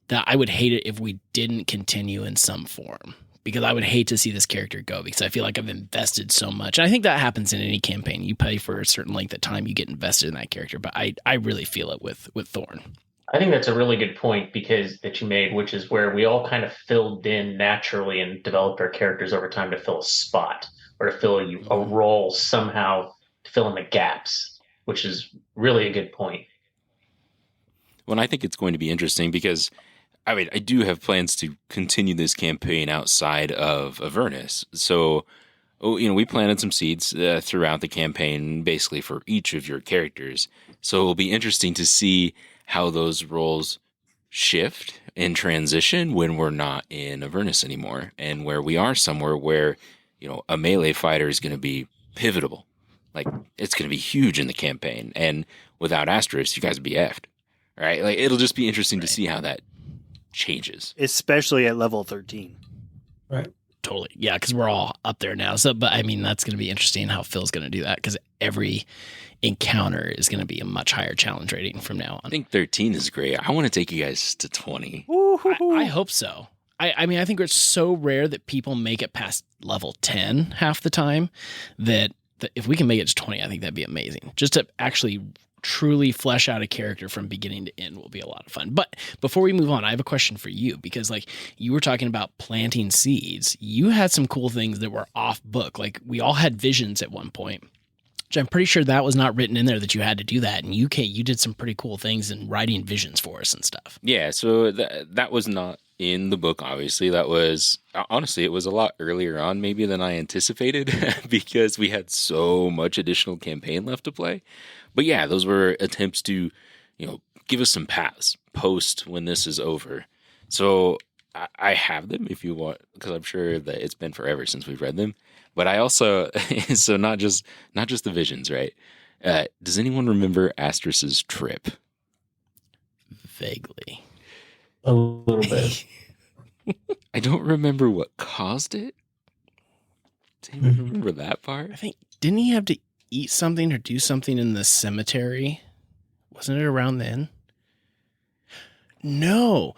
that I would hate it if we didn't continue in some form, because I would hate to see this character go, because I feel like I've invested so much. And I think that happens in any campaign. You play for a certain length of time, you get invested in that character. But I really feel it with Thorn. I think that's a really good point that you made, which is where we all kind of filled in naturally and developed our characters over time to fill a spot or to fill a role somehow to fill in the gaps, which is really a good point. Well, I think it's going to be interesting because I mean, I do have plans to continue this campaign outside of Avernus. So, we planted some seeds throughout the campaign, basically for each of your characters. So it'll be interesting to see how those roles shift and transition when we're not in Avernus anymore, and where we are somewhere where, a melee fighter is going to be pivotal. Like, it's going to be huge in the campaign. And without Asterisk, you guys would be effed. Right? Like, it'll just be interesting to see how that changes, especially at level 13. Right. Totally. Yeah, because we're all up there now. So, but I mean, that's going to be interesting how Phil's going to do that, because every encounter is going to be a much higher challenge rating from now on. I think 13 is great. I want to take you guys to 20. I hope so. I mean, I think it's so rare that people make it past level 10 half the time that if we can make it to 20, I think that'd be amazing. Just to actually truly flesh out a character from beginning to end will be a lot of fun. But before we move on, I have a question for you, because like you were talking about planting seeds. You had some cool things that were off book. Like we all had visions at one point, which I'm pretty sure that was not written in there that you had to do that. And you did some pretty cool things in writing visions for us and stuff. Yeah, so that was not in the book, obviously. That was, honestly, it was a lot earlier on maybe than I anticipated because we had so much additional campaign left to play. But yeah, those were attempts to, give us some paths post when this is over. So I have them if you want, because I'm sure that it's been forever since we've read them. But I also, so not just the visions, right? Does anyone remember Asterisk's trip? Vaguely. A little bit. I don't remember what caused it. Do you remember that part? I think, didn't he have to eat something or do something in the cemetery? Wasn't it around then? No.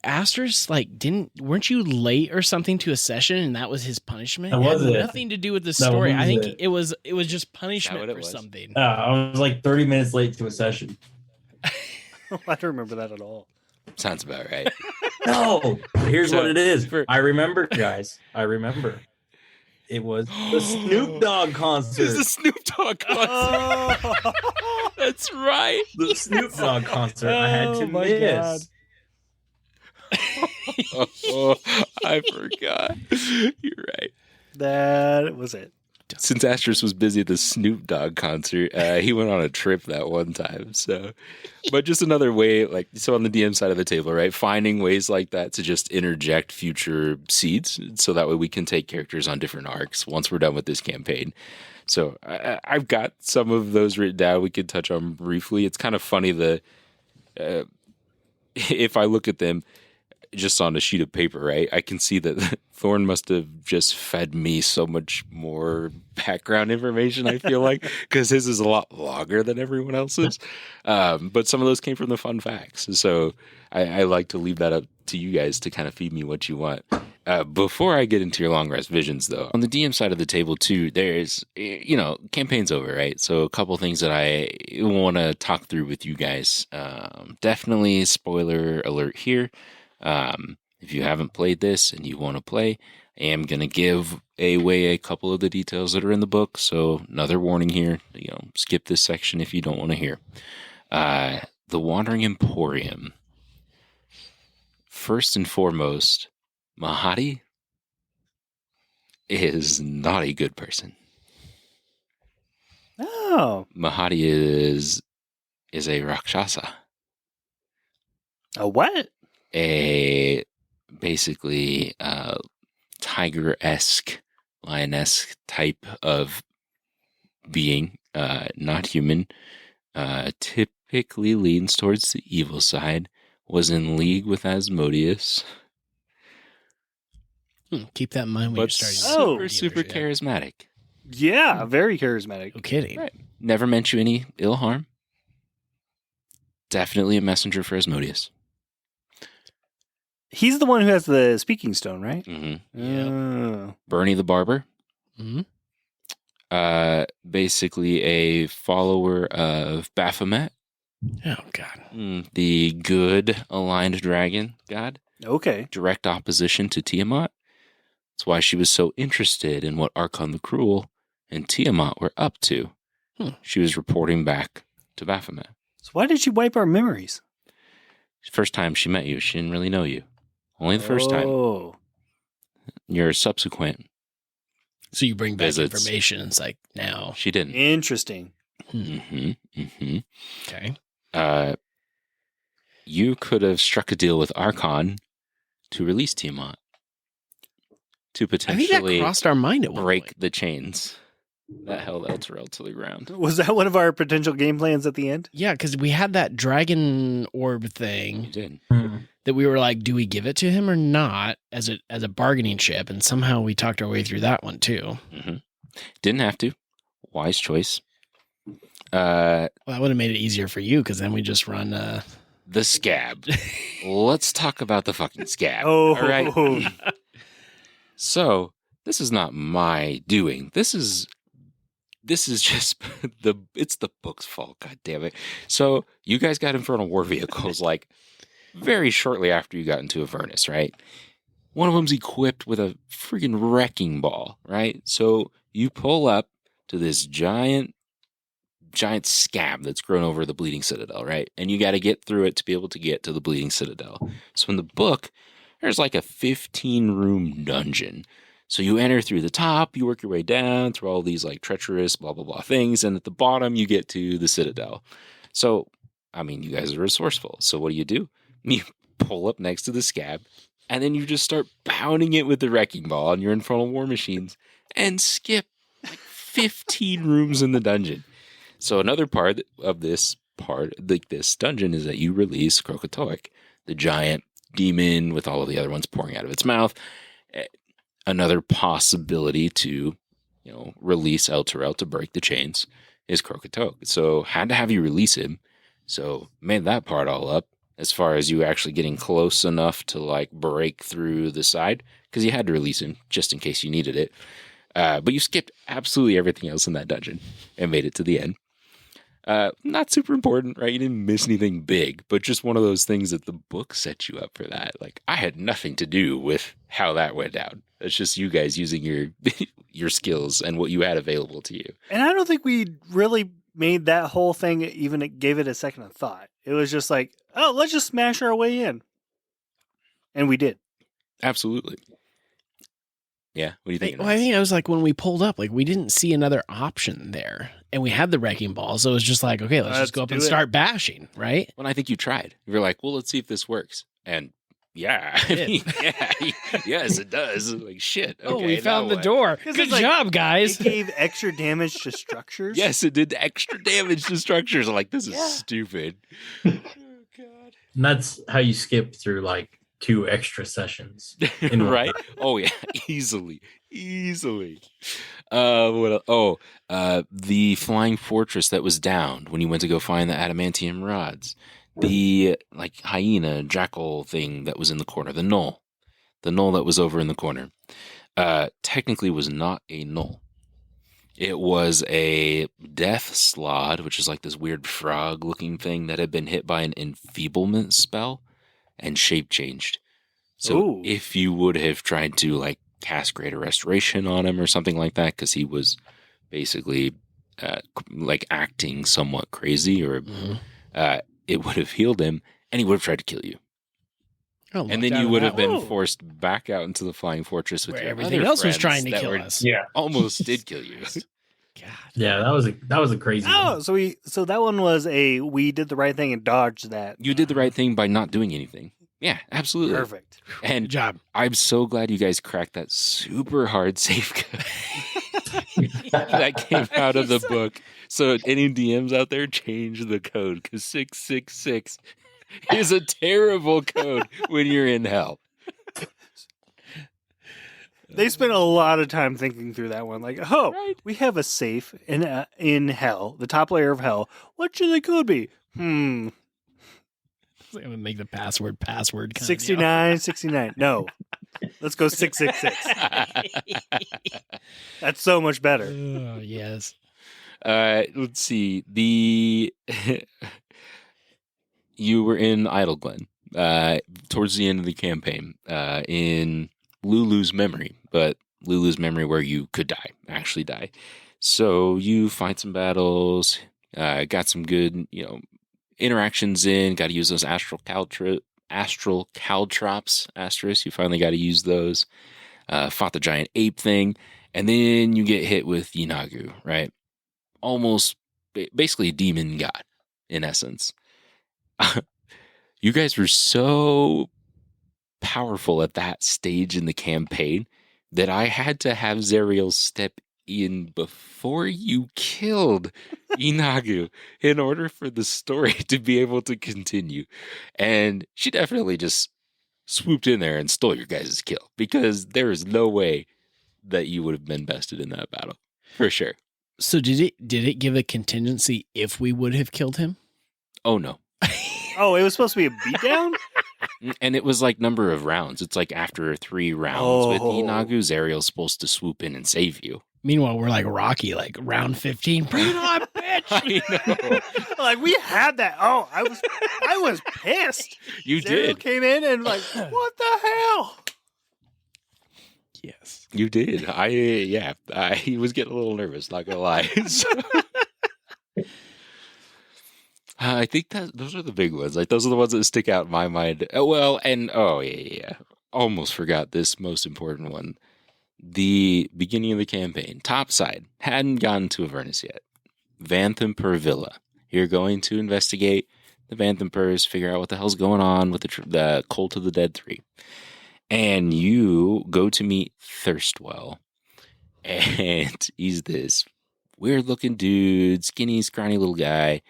Asterisk, weren't you late or something to a session and that was his punishment? That was it had it. nothing to do with the story. I think it. it was just punishment for was? something. I was like 30 minutes late to a session. I don't remember that at all. Sounds about right. No, here's So, what it is. for- I remember, guys. I remember. It was the Snoop Dogg concert. It's the Snoop Dogg concert. That's right. The Snoop Dogg concert. I had to my miss. Oh, I forgot. You're right. That was it. Since Asterisk was busy at the Snoop Dogg concert, he went on a trip that one time. So, but just another way, so on the DM side of the table, right? Finding ways like that to just interject future seeds, so that way we can take characters on different arcs once we're done with this campaign. So I've got some of those written down. We could touch on briefly. It's kind of funny if I look at them just on a sheet of paper, right? I can see that Thorn must have just fed me so much more background information, I feel like, because his is a lot longer than everyone else's. But some of those came from the fun facts. So I like to leave that up to you guys to kind of feed me what you want. Before I get into your long rest visions, though, on the DM side of the table, too, there's, campaign's over, right? So a couple things that I want to talk through with you guys. Definitely spoiler alert here. If you haven't played this and you want to play, I am going to give away a couple of the details that are in the book. So another warning here, skip this section if you don't want to hear. The Wandering Emporium. First and foremost, Mahadi is not a good person. Oh. Mahadi is a Rakshasa. A what? Basically tiger-esque, lion-esque type of being, not human, typically leans towards the evil side, was in league with Asmodeus. Keep that in mind when you're But starting. super charismatic. Yeah, very charismatic. No kidding. Right. Never meant you any ill harm. Definitely a messenger for Asmodeus. He's the one who has the speaking stone, right? Mm-hmm. Oh. Bernie the Barber. Mm-hmm. Basically a follower of Baphomet, Oh, God. The good aligned dragon god, Okay. direct opposition to Tiamat. That's why she was so interested in what Archon the Cruel and Tiamat were up to. She was reporting back to Baphomet. So why did she wipe our memories? First time she met you, she didn't really know you. Only the first time. Oh. Your subsequent, So you bring back Visits. information. It's like, now. she didn't. Interesting. Okay. You could have struck a deal with Archon to release Tiamat. To I think that potentially crossed our mind at one break point. the chains that held Elturel to the ground. Was that one of our potential game plans at the end? Yeah, because we had that dragon orb You thing did. that we were like, do we give it to him or not as a bargaining chip? And somehow we talked our way through that one too. Didn't have to. Wise choice. Well, that would have made it easier for you because then we just run. The scab. Let's talk about the fucking scab. Oh. All right. So this is not my doing. This is just it's the book's fault. God damn it. So you guys got Infernal War vehicles like very shortly after you got into Avernus, right? One of them's equipped with a freaking wrecking ball, right? So you pull up to this giant scab that's grown over the Bleeding Citadel, right? And you got to get through it to be able to get to the Bleeding Citadel. So in the book, there's like a 15-room dungeon. So you enter through the top, you work your way down through all these like treacherous blah, blah, blah things. And at the bottom, you get to the Citadel. So, I mean, you guys are resourceful. So what do? You pull up next to the scab, and then you just start pounding it with the wrecking ball on your Infernal War machines and skip like 15 rooms in the dungeon. So another part of this dungeon is that you release Krokatoic, the giant demon with all of the other ones pouring out of its mouth. Another possibility to, release Elturel to break the chains is Krokatoic. So had to have you release him. So made that part all up as far as you actually getting close enough to like break through the side because you had to release him just in case you needed it. But you skipped absolutely everything else in that dungeon and made it to the end. Not super important, right? You didn't miss anything big, but just one of those things that the book set you up for that. Like I had nothing to do with how that went down. It's just you guys using your your skills and what you had available to you. And I don't think we really made that whole thing even gave it a second of thought. It was just like, oh, let's just smash our way in. And we did. Absolutely. Yeah. What do you think? Well, I think I was like when we pulled up, like we didn't see another option there, and we had the wrecking ball, so it was just like, okay, let's just go up and start bashing, right? Well, I think you tried. You were like, well, let's see if this works, and yeah, yes, it does. Like shit. Okay, Oh, we found the what? door. 'Cause Good it's like- job, guys. It gave extra damage to structures. Yes, it did extra damage to structures. I'm like, this is stupid. Oh God. And that's how you skip through like 2 extra sessions. In Right? Oh yeah, easily. What else? The flying fortress that was downed when you went to go find the adamantium rods. The like hyena jackal thing that was in the corner. The knoll that was over in the corner. Technically was not a knoll. It was a death slod, which is like this weird frog-looking thing that had been hit by an enfeeblement spell and shape changed. So Ooh. if you would have tried to like cast Greater Restoration on him or something like that, because he was basically like acting somewhat crazy, or it would have healed him, and he would have tried to kill you. Oh, And then you would have been Whoa. forced back out into the flying fortress with where your everything other else was friends trying to that kill were- us. Yeah. Almost did kill you. God. Yeah, that was a crazy Oh, one. so that one was we did the right thing and dodged that. You did the right thing by not doing anything. Yeah, absolutely. Perfect. Good And job. I'm so glad you guys cracked that super hard safe code that came out of the book. So any DMs out there, change the code, because 666 is a terrible code when you're in hell. They spent a lot of time thinking through that one. Like, oh, Right. we have a safe in hell, the top layer of hell. What should the code be? I'm gonna make the password. 69, 69. No, let's go 666. That's so much better. Oh yes. Let's see. The you were in Idle Glen towards the end of the campaign in Lulu's memory, but Lulu's memory where you could actually die. So you fight some battles, got some good, interactions in, got to use those astral caltrops, asterisk. You finally got to use those. Fought the giant ape thing, and then you get hit with Yinagu, right? Almost basically a demon god, in essence. You guys were so powerful at that stage in the campaign that I had to have Zariel step in before you killed Inagu in order for the story to be able to continue. And she definitely just swooped in there and stole your guys' kill, because there is no way that you would have been bested in that battle, for sure. So did it give a contingency if we would have killed him? Oh, no. Oh, it was supposed to be a beatdown? And it was like number of rounds. It's like after 3 rounds with Inagu, Zariel's supposed to swoop in and save you. Meanwhile, we're like Rocky, like round 15. Bring it on, bitch! I know. Like, we had that. Oh, I was pissed. You Zariel did. came in and like, what the hell? Yes. You did. He was getting a little nervous, not gonna lie. So, I think that those are the big ones. Like, those are the ones that stick out in my mind. Almost forgot this most important one. The beginning of the campaign, top side, hadn't gotten to Avernus yet. Vanthampur Villa. You're going to investigate the Vanthampurs, figure out what the hell's going on with the Cult of the Dead 3. And you go to meet Thirstwell. And he's this weird-looking dude, skinny, scrawny little guy.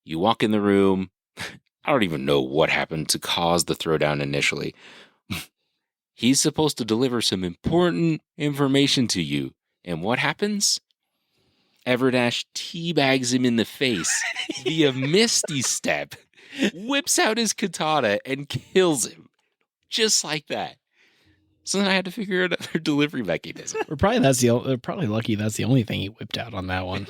You walk in the room. I don't even know what happened to cause the throwdown initially. He's supposed to deliver some important information to you. And what happens? Everdash teabags him in the face via Misty Step, whips out his katana, and kills him. Just like that. So then I had to figure out another delivery mechanism. We're probably lucky that's the only thing he whipped out on that one.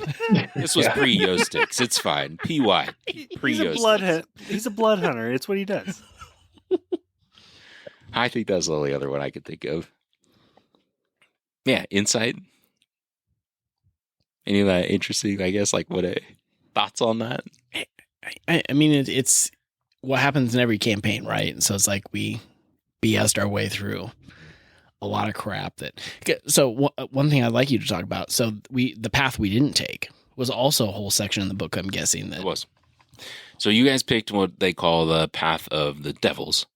This was pre-Yostix. It's fine. PY. Pre-Yostix. He's a blood hunter. It's what he does. I think that's the only other one I could think of. Yeah, insight. Any of that interesting, I guess, like thoughts on that? I mean, it's what happens in every campaign, right? So it's like we BS'd our way through a lot of crap. So one thing I'd like you to talk about. So the path we didn't take was also a whole section in the book, I'm guessing. It was. So you guys picked what they call the path of the devils,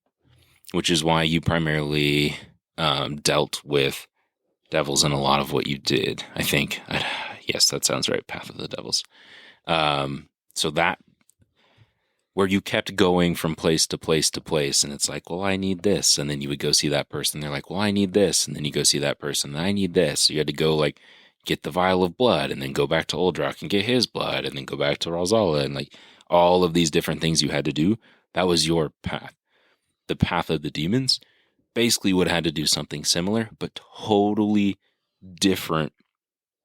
which is why you primarily dealt with devils in a lot of what you did, I think. Yes, that sounds right. Path of the devils. So that, where you kept going from place to place to place, and it's like, well, I need this. And then you would go see that person. They're like, well, I need this. And then you go see that person. I need this. So you had to go like get the vial of blood and then go back to Uldrak and get his blood and then go back to Ralzala, and like all of these different things you had to do. That was your path. The path of the demons basically would have had to do something similar, but totally different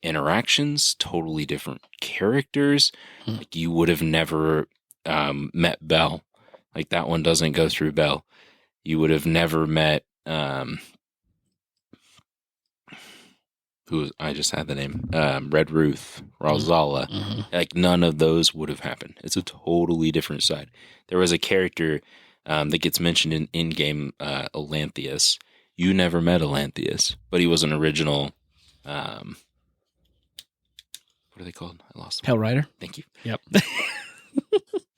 interactions, totally different characters. Like you would have never met Belle. Like that one doesn't go through Belle. You would have never met I just had the name, Red Ruth, Ralzala. Mm-hmm. Like none of those would have happened. It's a totally different side. There was a character that gets mentioned in game, Elanthius. You never met Elanthius, but he was an original. What are they called? I lost them. Hellrider. Thank you. Yep.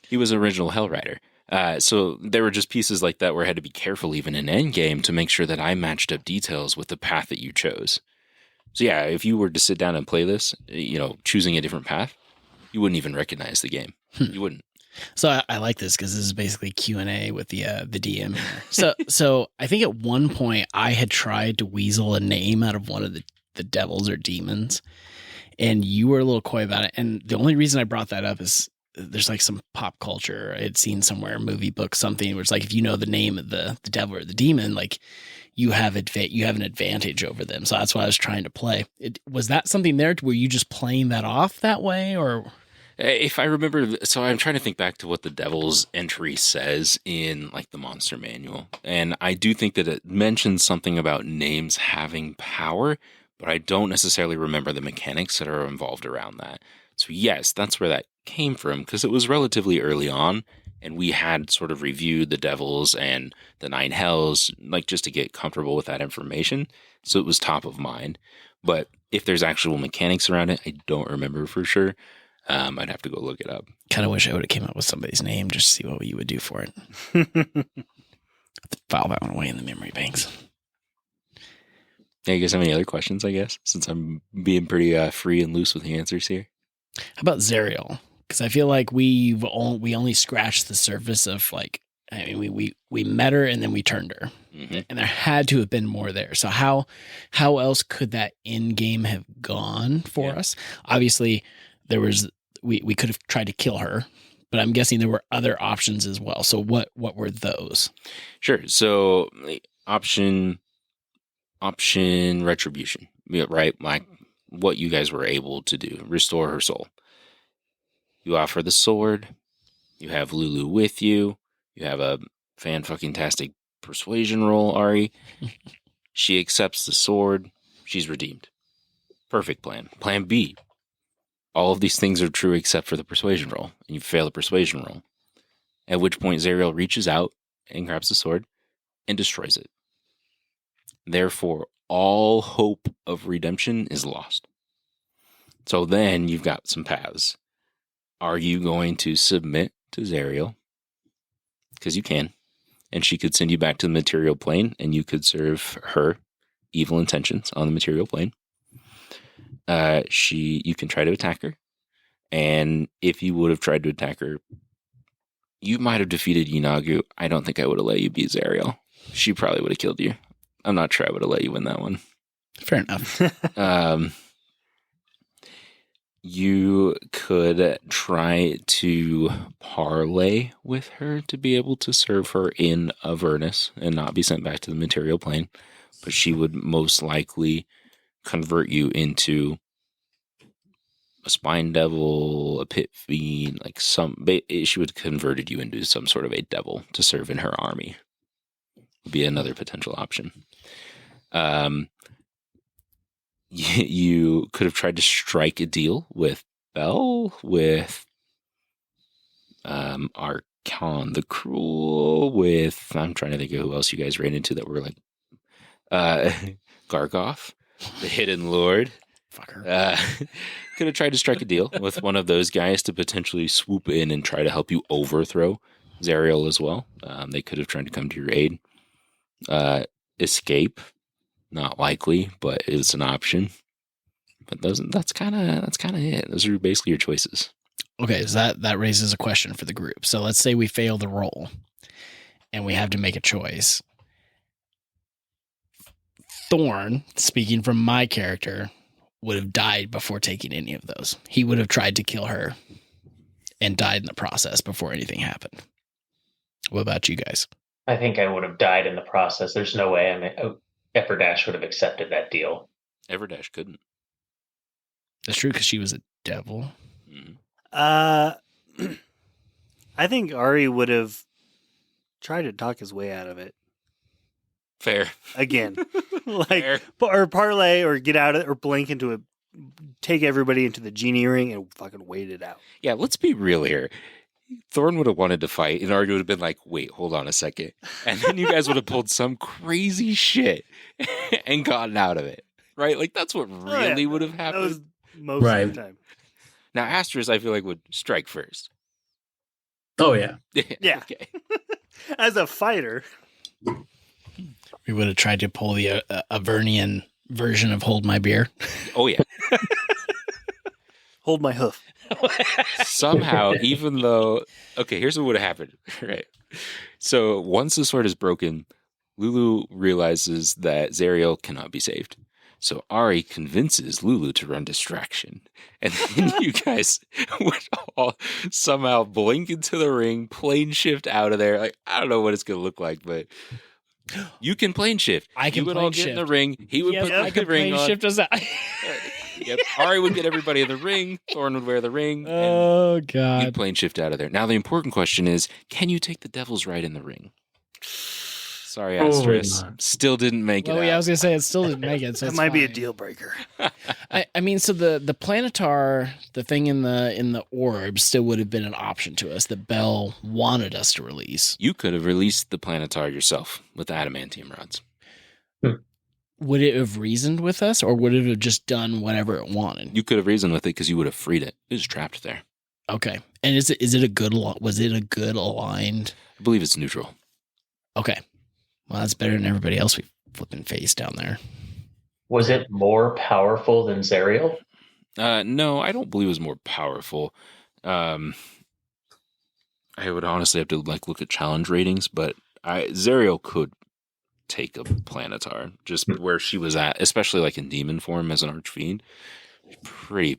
He was an original Hellrider. So there were just pieces like that where I had to be careful even in endgame to make sure that I matched up details with the path that you chose. So yeah, if you were to sit down and play this, choosing a different path, you wouldn't even recognize the game. You wouldn't. So I like this because this is basically Q&A with the DM here. So I think at one point I had tried to weasel a name out of one of the devils or demons, and you were a little coy about it. And the only reason I brought that up is there's like some pop culture I had seen somewhere, movie, book, something where it's like if you know the name of the devil or the demon, like you have an advantage over them. So that's why I was trying to play. Was that something there? Were you just playing that off that way, or? If I remember, so I'm trying to think back to what the devil's entry says in like the monster manual. And I do think that it mentions something about names having power, but I don't necessarily remember the mechanics that are involved around that. So yes, that's where that came from, because it was relatively early on, and we had sort of reviewed the devils and the nine hells, like just to get comfortable with that information. So it was top of mind. But if there's actual mechanics around it, I don't remember for sure. I'd have to go look it up. Kind of wish I would have came up with somebody's name just to see what you would do for it. File that one away in the memory banks. Hey, you guys have any other questions, I guess, since I'm being pretty free and loose with the answers here? How about Zerial? Because I feel like we only scratched the surface of like, I mean, we met her and then we turned her. Mm-hmm. And there had to have been more there. So how else could that end game have gone for us? Obviously, there was we could have tried to kill her, but I'm guessing there were other options as well. So what were those? Sure. So option retribution, right? Like what you guys were able to do, restore her soul. You offer the sword. You have Lulu with you. You have a fan-fucking-tastic persuasion roll, Ari. She accepts the sword. She's redeemed. Perfect plan. Plan B. All of these things are true except for the persuasion roll, and you fail the persuasion roll. At which point Zerial reaches out and grabs the sword and destroys it. Therefore, all hope of redemption is lost. So then you've got some paths. Are you going to submit to Zerial? Because you can. And she could send you back to the material plane, and you could serve her evil intentions on the material plane. You can try to attack her. And if you would have tried to attack her, you might have defeated Yunagu. I don't think I would have let you beat Zerial. She probably would have killed you. I'm not sure I would have let you win that one. Fair enough. You could try to parlay with her to be able to serve her in Avernus and not be sent back to the material plane. But she would most likely convert you into a spine devil, a pit fiend, like she would have converted you into some sort of a devil to serve in her army. Would be another potential option. You could have tried to strike a deal with Bell, with Archon the Cruel, with, I'm trying to think of who else you guys ran into that were like Gargoth, the Hidden Lord. Fucker. Could have tried to strike a deal with one of those guys to potentially swoop in and try to help you overthrow Zerial as well. They could have tried to come to your aid. Escape, not likely, but it's an option. But that's kind of it. Those are basically your choices. Okay, so that raises a question for the group. So let's say we fail the roll, and we have to make a choice. Thorn, speaking from my character, would have died before taking any of those. He would have tried to kill her and died in the process before anything happened. What about you guys? I think I would have died in the process. There's no way Everdash would have accepted that deal. Everdash couldn't. That's true, because she was a devil. Mm-hmm. I think Ari would have tried to talk his way out of it. Fair. Again. Like, Fair. or parlay, or get out of it, or blink into it, take everybody into the genie ring and fucking wait it out. Yeah, let's be real here. Thorn would have wanted to fight, and Ari would have been like, wait, hold on a second. And then you guys would have pulled some crazy shit and gotten out of it. Right? Like, that's what really would have That happened. was most of the time. Now, Astros, I feel like, would strike first. Oh, yeah. Yeah. Okay. As a fighter. We would have tried to pull the Avernian version of Hold My Beer. Oh, yeah. Hold my hoof. Somehow, even though... Okay, here's what would have happened. Right. So, once the sword is broken, Lulu realizes that Zerial cannot be saved. So Ari convinces Lulu to run distraction. And then you guys would all somehow blink into the ring, plane shift out of there. Like, I don't know what it's going to look like, but you can plane shift. I can you would plane all get shift. in the ring. He would put I the could ring plane on. shift us out. Yep. Ari would get everybody the ring. Thorn would wear the ring. And Oh you'd God. plane shift out of there. Now, the important question is, can you take the Devil's Ride in the ring? Sorry, Probably Asterisk. not. Still didn't make it Well, out. yeah, I was gonna say it still didn't make it. So That it's might be a fine. deal breaker. I mean, so the planetar, the thing in the orb, still would have been an option to us that Bell wanted us to release. You could have released the Planetar yourself with adamantium rods. Would it have reasoned with us, or would it have just done whatever it wanted? You could have reasoned with it because you would have freed it. It was trapped there. Okay, and is it a good? Was it a good aligned? I believe it's neutral. Okay, well that's better than everybody else we flipping face down there. Was it more powerful than Zerial? No, I don't believe it was more powerful. I would honestly have to look at challenge ratings, but Zerial could take a Planetar just where she was at, especially in demon form as an archfiend. Pretty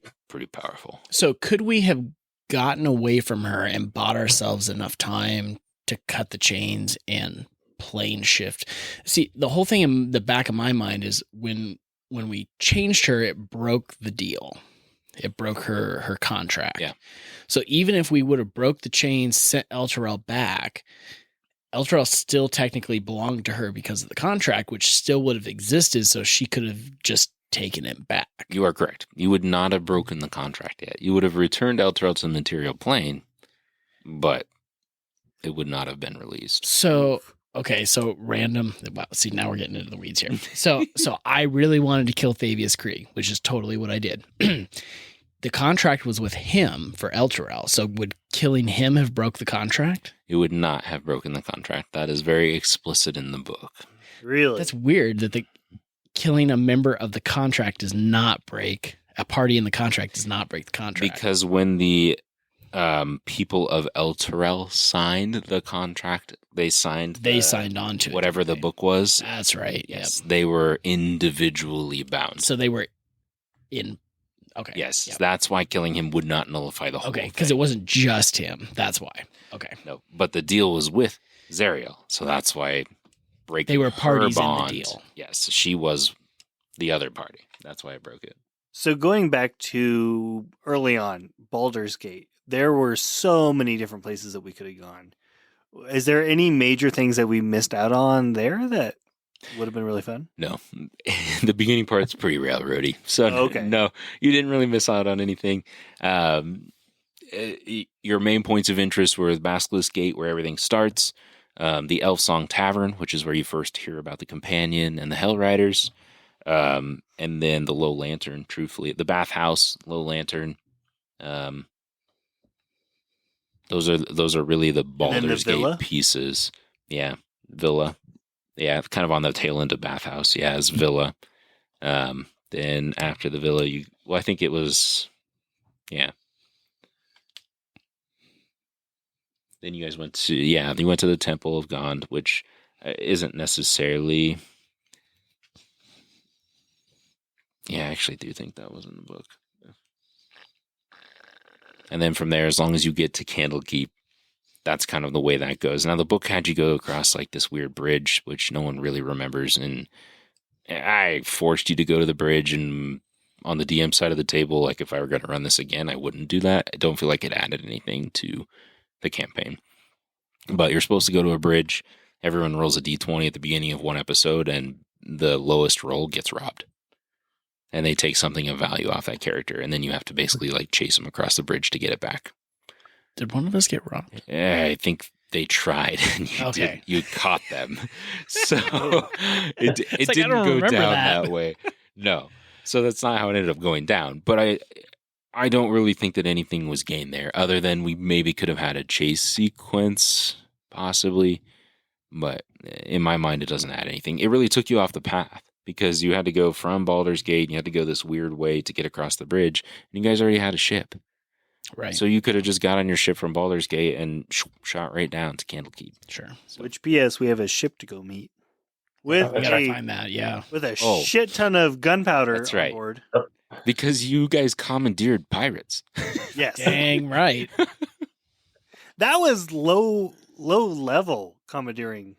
powerful. So could we have gotten away from her and bought ourselves enough time to cut the chains and plane shift? See, the whole thing in the back of my mind is when we changed her, it broke the deal. It broke her contract. Yeah. So even if we would have broke the chains, sent Elturel back, Elturel still technically belonged to her because of the contract, which still would have existed. So she could have just taken it back. You are correct. You would not have broken the contract yet. You would have returned Elturel to the material plane, but it would not have been released. So, okay, so random. Wow, see, now we're getting into the weeds here. So I really wanted to kill Thavius Krieg, which is totally what I did. The contract was with him for Elturel. So would killing him have broke the contract? It would not have broken the contract. That is very explicit in the book. Really? That's weird that the killing a member of the contract does not break a party in the contract does not break the contract. Because when the people of Elturel signed the contract, they signed on to whatever it. the book was. That's right. Yes, they were individually bound. So they were in. Okay. Yes, Yep. That's why killing him would not nullify the whole Okay, thing. because it wasn't just him. That's why. Okay. No, but the deal was with Zerial, so that's why breaking They were her parties in the bond, deal. Yes, she was the other party. That's why I broke it. So going back to early on, Baldur's Gate, there were so many different places that we could have gone. Is there any major things that we missed out on there that would have been really fun? No, the beginning part's pretty railroady. So Okay. no, you didn't really miss out on anything. Your main points of interest were the Basilisk Gate, where everything starts, the Elf Song Tavern, which is where you first hear about the Companion and the Hell Riders, and then the Low Lantern, truthfully. The Bathhouse, Low Lantern. Those are really the Baldur's villa? Gate pieces. Yeah, Villa. Yeah, kind of on the tail end of Bathhouse. Yeah, as Villa. Then after the Villa, I think it was, yeah. Then you guys went to the Temple of Gond, which isn't necessarily. Yeah, I actually do think that was in the book. And then from there, as long as you get to Candlekeep, that's kind of the way that goes. Now, the book had you go across this weird bridge, which no one really remembers. And I forced you to go to the bridge, and on the DM side of the table, if I were going to run this again, I wouldn't do that. I don't feel like it added anything to the campaign. But you're supposed to go to a bridge. Everyone rolls a d20 at the beginning of one episode, and the lowest roll gets robbed. And they take something of value off that character, and then you have to basically chase them across the bridge to get it back. Did one of us get robbed? I think they tried, and you caught them. So it didn't go down that way. No. So that's not how it ended up going down. But I don't really think that anything was gained there, other than we maybe could have had a chase sequence, possibly. But in my mind, it doesn't add anything. It really took you off the path, because you had to go from Baldur's Gate, and you had to go this weird way to get across the bridge, and you guys already had a ship. Right. So you could have just got on your ship from Baldur's Gate and shot right down to Candlekeep. Sure. So, Which, P.S., we have a ship to go meet. With We gotta a, find that, yeah. with a Oh. shit ton of gunpowder That's right. on board. because you guys commandeered pirates. Yes. Dang right. That was low level commandeering.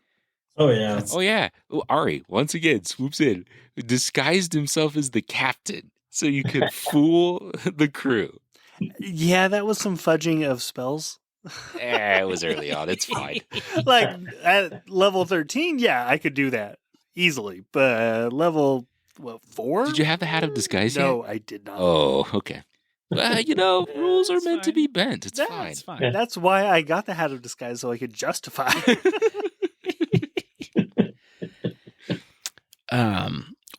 Oh yeah. Oh, yeah. Oh, Ari, once again, swoops in, disguised himself as the captain. so you could fool the crew. Yeah, that was some fudging of spells. It was early on. It's fine. Like at level 13, yeah, I could do that easily. But level 4? Did you have the Hat of Disguise yet? No, I did not. Oh, okay. Well, rules are It's meant to fine. be bent. It's fine. It's fine. That's why I got the Hat of Disguise, so I could justify.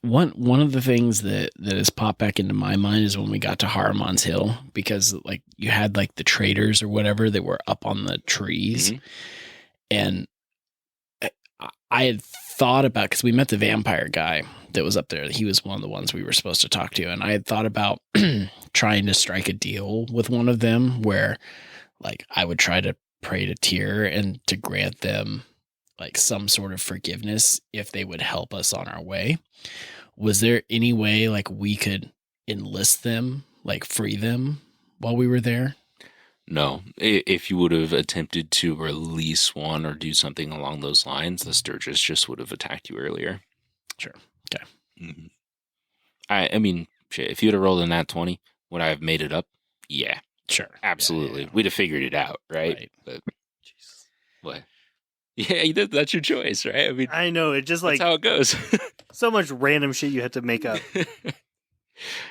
One of the things that has popped back into my mind is when we got to Haramon's Hill, because like you had like the traders or whatever that were up on the trees, and I had thought about, because we met the vampire guy that was up there. He was one of the ones we were supposed to talk to, and I had thought about trying to strike a deal with one of them where like I would try to pray to Tyr and to grant them like some sort of forgiveness if they would help us on our way. Was there any way like we could enlist them, like free them while we were there? No. If you would have attempted to release one or do something along those lines, the Sturgis just would have attacked you earlier. Sure. Okay. Mm-hmm. I mean, shit, if you'd have rolled in that 20, would I have made it up? Yeah. Sure. Absolutely. Yeah. We'd have figured it out, right? But, what? Yeah, you did. That's your choice, right? I mean, I know, it just like that's how it goes. so much random shit you had to make up.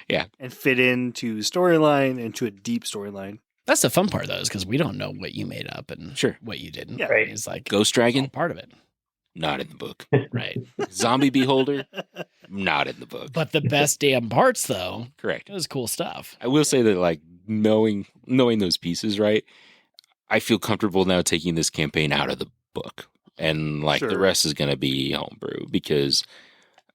Yeah. And fit into storyline, into a deep storyline. That's the fun part, though, is because we don't know what you made up and Sure. what you didn't. Yeah. Right. It's like Ghost Dragon? all part of it. Not in the book. Right. Zombie Beholder? Not in the book. But the best damn parts, though, Correct. it was cool stuff. I will say that, like, knowing those pieces, right, I feel comfortable now taking this campaign out of the book. And, like, the Sure. rest is going to be homebrew because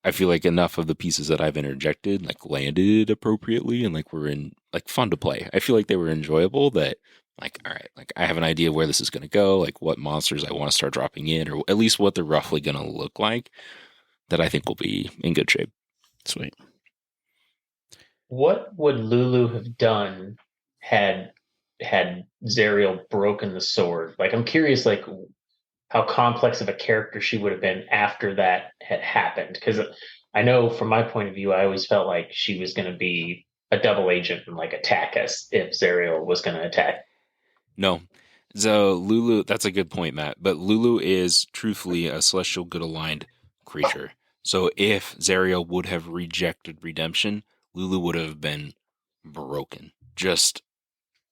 I feel like enough of the pieces that I've interjected, like, landed appropriately and, like, were in, like, fun to play. I feel like they were enjoyable that, like, all right, like, I have an idea where this is going to go, like, what monsters I want to start dropping in, or at least what they're roughly going to look like, that I think will be in good shape. Sweet. What would Lulu have done had Zariel broken the sword? Like, I'm curious, like, how complex of a character she would have been after that had happened. Because I know from my point of view, I always felt like she was going to be a double agent and like attack us if Zariel was going to attack. No. So Lulu, that's a good point, Matt. But Lulu is truthfully a celestial good aligned creature. So if Zariel would have rejected redemption, Lulu would have been broken. Just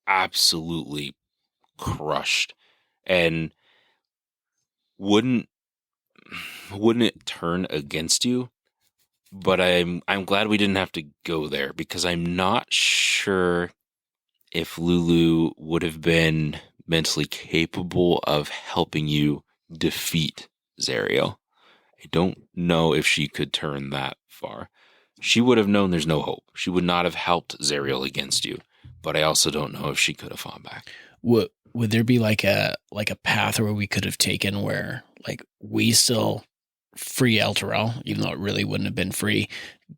absolutely crushed. And wouldn't it turn against you? But I'm glad we didn't have to go there, because I'm not sure if Lulu would have been mentally capable of helping you defeat Zariel. I don't know if she could turn that far. She would have known there's no hope. She would not have helped Zariel against you. But I also don't know if she could have fought back. Would there be like a path where we could have taken where like we still free Elturel, even though it really wouldn't have been free,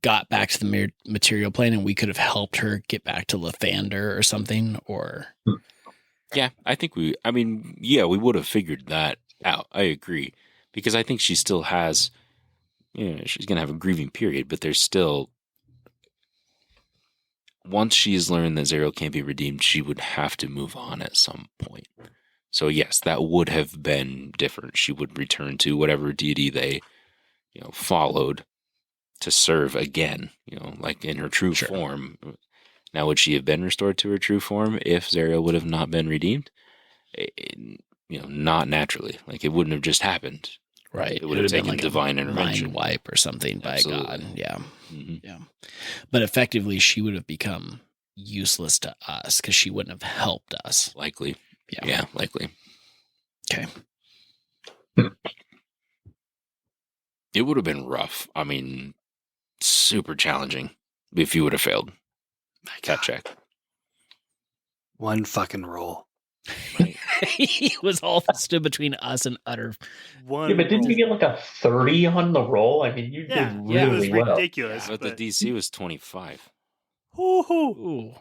got back to the material plane, and we could have helped her get back to Lathander or something? Or yeah, I think we would have figured that out. I agree, because I think she still has, she's going to have a grieving period, but there's still, once she's learned that Zariel can't be redeemed, she would have to move on at some point. So yes, that would have been different. She would return to whatever deity they, followed to serve again, like in her true form. Now, would she have been restored to her true form if Zariel would have not been redeemed? Not naturally. Like, it wouldn't have just happened. right, It would have taken been like divine a intervention. mind wipe or something. Absolutely. By God. Yeah. Mm-hmm. Yeah. But effectively, she would have become useless to us because she wouldn't have helped us. Likely. Yeah. Yeah, likely. Okay. It would have been rough. I mean, super challenging if you would have failed. Cat check. One fucking roll. Right. He was all stood between us and utter. One Yeah, but didn't you roll. get like a 30 on the roll? I mean, you Yeah, did yeah, it was really well. ridiculous. But the DC was 25. Woo-hoo. Ooh.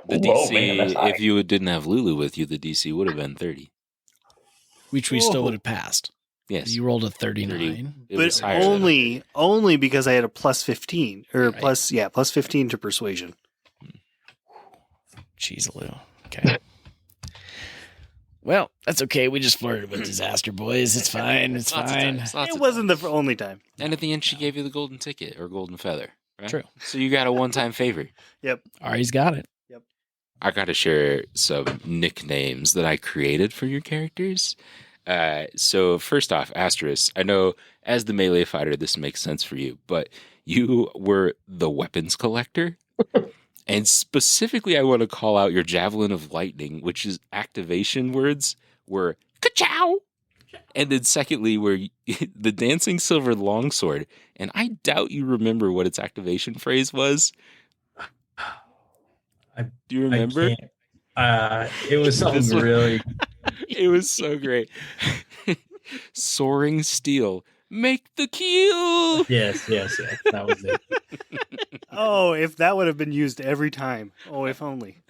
The Whoa, DC, man, that's high. if you didn't have Lulu with you, the DC would have been 30. Which we still Whoa. would have passed. Yes. You rolled a 39. It was But higher than a 30. only because I had a plus 15 or Right. plus 15 to persuasion. Jeez, Lou. Okay. Well, that's okay. We just flirted with disaster, boys. It's fine. It's Lots of fine. times, lots It of wasn't times. the only time. And at the end, she gave you the golden ticket or golden feather. Right? True. So you got a one-time favor. Ari's got it. I got to share some nicknames that I created for your characters. So first off, Asterisk, I know as the melee fighter, this makes sense for you, but you were the weapons collector. And specifically, I want to call out your Javelin of Lightning, which is activation words were ka-chow. And then secondly, were the Dancing Silver Longsword. And I doubt you remember what its activation phrase was. Do you remember? It was something This one- really. It was so great. Soaring Steel, make the kill. Yes. That was it. Oh, if that would have been used every time. Oh, if only.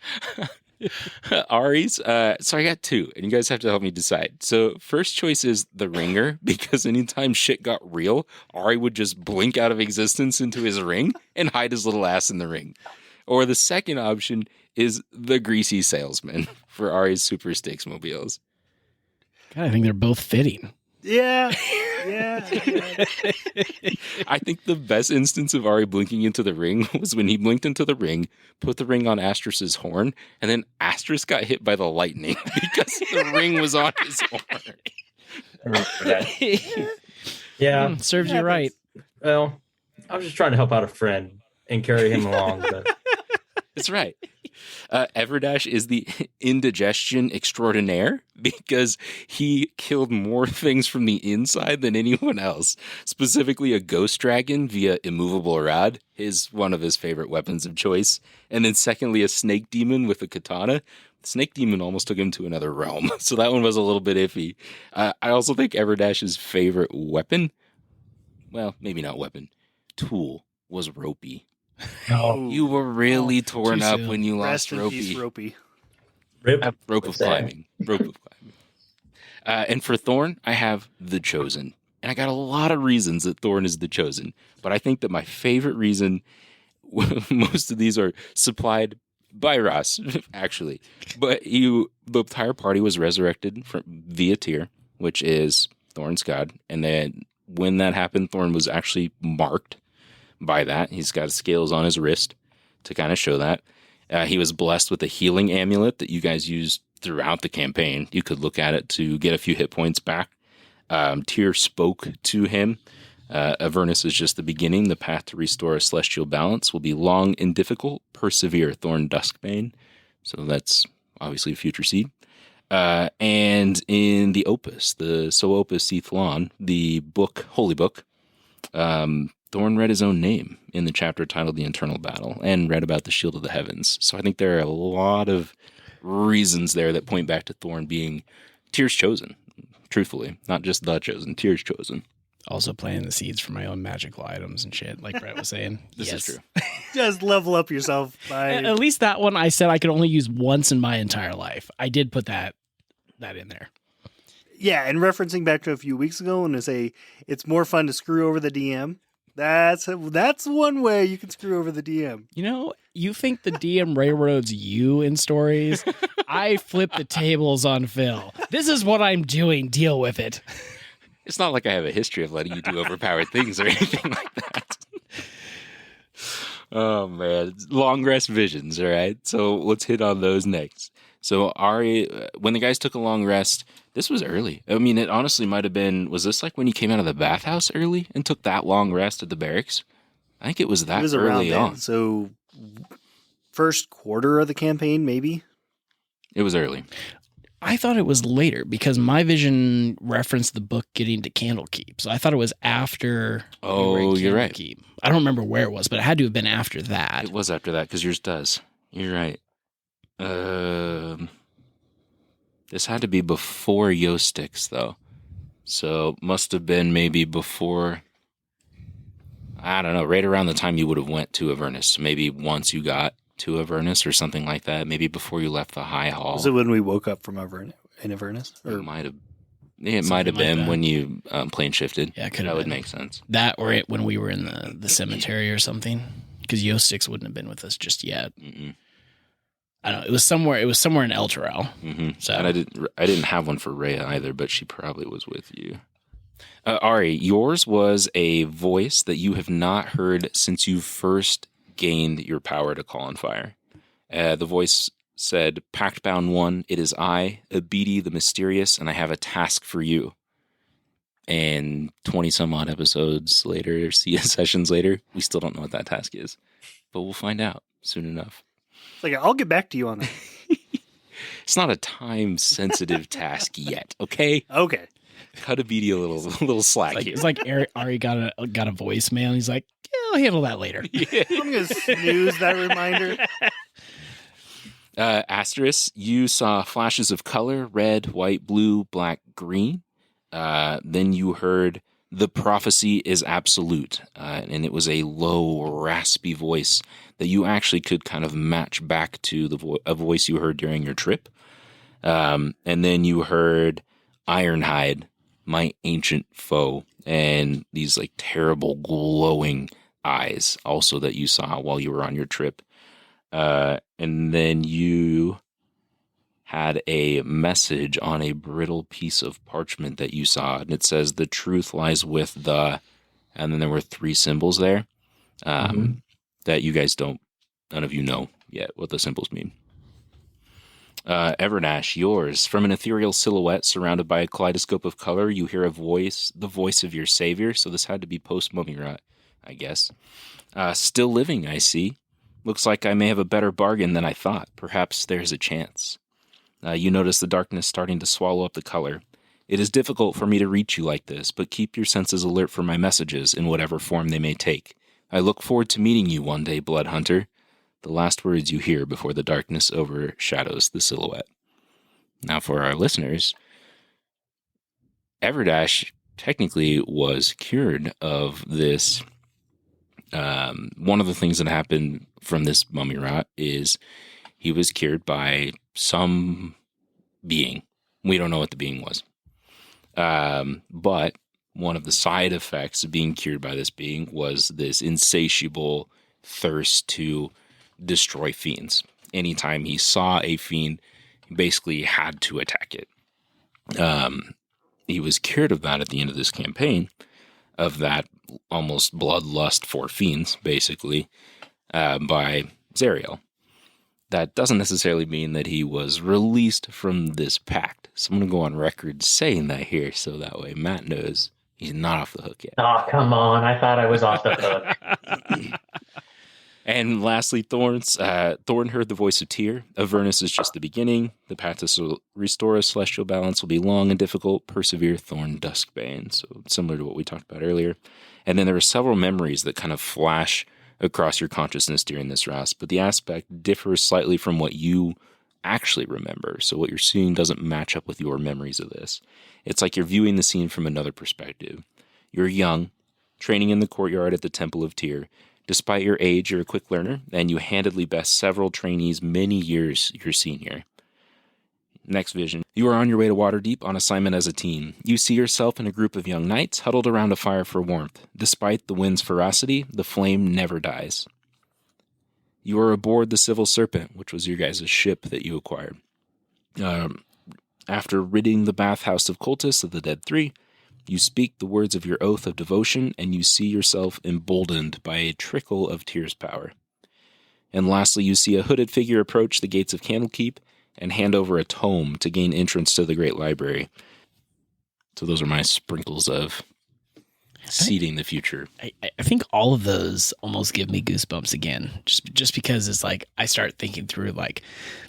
Ari's. So I got two, and you guys have to help me decide. So first choice is the Ringer, because anytime shit got real, Ari would just blink out of existence into his ring and hide his little ass in the ring. Or the second option is the Greasy Salesman for Ari's Super Stakes mobiles. God, I think they're both fitting. Yeah. I think the best instance of Ari blinking into the ring was when he blinked into the ring, put the ring on Astrus's horn, and then Astrus got hit by the lightning because the ring was on his horn. I remember that. Yeah. Serves you right. Well, I was just trying to help out a friend and carry him along. But That's right. Everdash is the indigestion extraordinaire because he killed more things from the inside than anyone else. Specifically, a ghost dragon via immovable rod is one of his favorite weapons of choice. And then secondly, a snake demon with a katana. The snake demon almost took him to another realm. So that one was a little bit iffy. I also think Everdash's favorite weapon, well, maybe not weapon, tool, was Ropey. oh, You were really torn too up soon. when you Rest lost in peace, Ropey. Ropey. rip. Rope of What's that? climbing. Rope of climbing. And for Thorn, I have the Chosen. And I got a lot of reasons that Thorn is the Chosen. But I think that my favorite reason, most of these are supplied by Ross, actually. But the entire party was resurrected via Tyr, which is Thorn's god. And then when that happened, Thorn was actually marked by that. He's got scales on his wrist to kind of show that. He was blessed with a healing amulet that you guys used throughout the campaign. You could look at it to get a few hit points back. Tyr spoke to him. Avernus is just the beginning. The path to restore a celestial balance will be long and difficult. Persevere, Thorn Duskbane. So that's obviously a future seed. And in the Opus, the So Opus Ethlon, the book, Holy Book, Thorn read his own name in the chapter titled The Internal Battle and read about the Shield of the Heavens. So I think there are a lot of reasons there that point back to Thorn being Tyr's chosen, truthfully. Not just the chosen, Tyr's chosen. Also planting the seeds for my own magical items and shit, like Brett was saying. This is true. Just level up yourself by. At least that one I said I could only use once in my entire life. I did put that in there. Yeah, and referencing back to a few weeks ago when I say it's more fun to screw over the DM. That's one way you can screw over the DM. You know, you think the DM railroads you in stories? I flip the tables on Phil. This is what I'm doing. Deal with it. It's not like I have a history of letting you do overpowered things or anything like that. Oh, man. Long rest visions, all right? So let's hit on those next. So Ari, when the guys took a long rest, this was early. I mean, it honestly might have been, was this like when you came out of the bathhouse early and took that long rest at the barracks? I think it was that It was around early then. on. So first quarter of the campaign, maybe. It was early. I thought it was later because my vision referenced the book getting to Candlekeep. So I thought it was after. we were at Oh, you're right. Candlekeep. I don't remember where it was, but it had to have been after that. It was after that because yours does. You're right. This had to be before Yo Sticks, though. So must have been maybe before, I don't know, right around the time you would have went to Avernus. Maybe once you got to Avernus or something like that. Maybe before you left the High Hall. Was it when we woke up from in Avernus? It Or might have It might have Something like been that. when you plane shifted. Yeah, it could That have would been. make sense. That or it when we were in the cemetery or something. Because Yostix wouldn't have been with us just yet. Mm-mm. I don't know. It was somewhere in El Terrell. Mm-hmm. So And I didn't have one for Rhea either, but she probably was with you. Ari, yours was a voice that you have not heard since you first gained your power to call on fire. The voice said, Pact-bound one, it is I, Abidi the Mysterious, and I have a task for you. And 20-some-odd episodes later, sessions later, we still don't know what that task is. But we'll find out soon enough. It's like, I'll get back to you on that. It's not a time-sensitive task yet, okay? Okay. Cut Abidi a little slack here. it's like Ari got a voicemail. He's like, yeah, I'll handle that later. Yeah. I'm going to snooze that reminder. Asterisk, you saw flashes of color, red, white, blue, black, green. Then you heard the prophecy is absolute. And it was a low, raspy voice that you actually could kind of match back to a voice you heard during your trip. And then you heard Ironhide, my ancient foe, and these like terrible glowing eyes also that you saw while you were on your trip. And then you had a message on a brittle piece of parchment that you saw, and it says, the truth lies with the, and then there were 3 symbols there that you guys none of you know yet what the symbols mean. Everdash, yours. From an ethereal silhouette surrounded by a kaleidoscope of color, you hear a voice, the voice of your savior. So this had to be post-mummy rot, I guess. Still living, I see. Looks like I may have a better bargain than I thought. Perhaps there's a chance. You notice the darkness starting to swallow up the color. It is difficult for me to reach you like this, but keep your senses alert for my messages in whatever form they may take. I look forward to meeting you one day, Blood Hunter. The last words you hear before the darkness overshadows the silhouette. Now, for our listeners, Everdash technically was cured of this. One of the things that happened from this mummy rot is he was cured by some being. We don't know what the being was. But one of the side effects of being cured by this being was this insatiable thirst to destroy fiends. Anytime he saw a fiend, he basically had to attack it. He was cured of that at the end of this campaign, of that almost bloodlust for fiends, basically, by Zariel. That doesn't necessarily mean that he was released from this pact. So I'm going to go on record saying that here, so that way Matt knows he's not off the hook yet. Oh, come on. I thought I was off the hook. And lastly, Thorn heard the voice of Tyr. Avernus is just the beginning. The path to restore a celestial balance will be long and difficult. Persevere, Thorn Duskbane. So similar to what we talked about earlier. And then there are several memories that kind of flash across your consciousness during this rest, but the aspect differs slightly from what you actually remember. So what you're seeing doesn't match up with your memories of this. It's like you're viewing the scene from another perspective. You're young, training in the courtyard at the Temple of Tyr. Despite your age, you're a quick learner, and you handedly best several trainees many years your senior. Next vision. You are on your way to Waterdeep on assignment as a team. You see yourself in a group of young knights huddled around a fire for warmth. Despite the wind's ferocity, the flame never dies. You are aboard the Civil Serpent, which was your guys' ship that you acquired. After ridding the bathhouse of cultists of the Dead Three, you speak the words of your oath of devotion, and you see yourself emboldened by a trickle of Tyr's power. And lastly, you see a hooded figure approach the gates of Candlekeep and hand over a tome to gain entrance to the Great Library. So those are my sprinkles of seeding the future. I think all of those almost give me goosebumps again, just because it's like I start thinking through like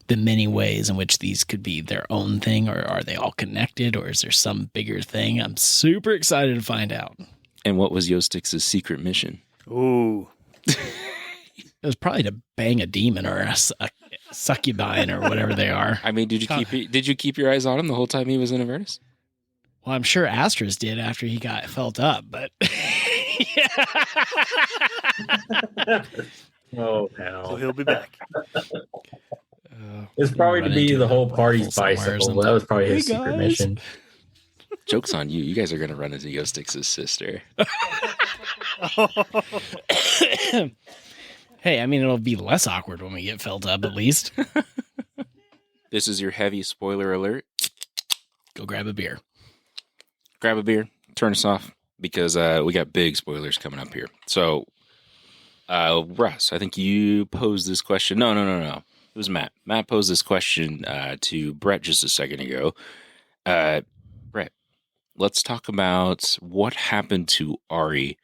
the many ways in which these could be their own thing, or are they all connected, or is there some bigger thing? I'm super excited to find out. And what was Yostix's secret mission? Ooh. It was probably to bang a demon or a succubine or whatever they are. I mean, did you keep your eyes on him the whole time he was in Avernus? Well, I'm sure Astros did after he got felt up, but Oh, So hell. he'll be back. It's probably to Run be into the a whole party's rifle somewhere or bicycle. That was probably his Hey, secret guys. mission. Joke's on you. You guys are going to run into Yostix's sister. Hey, I mean, it'll be less awkward when we get filled up, at least. This is your heavy spoiler alert. Go grab a beer. Grab a beer, turn us off, because we got big spoilers coming up here. So, Russ, I think you posed this question. No. It was Matt. Matt posed this question to Brett just a second ago. Brett, let's talk about what happened to Ari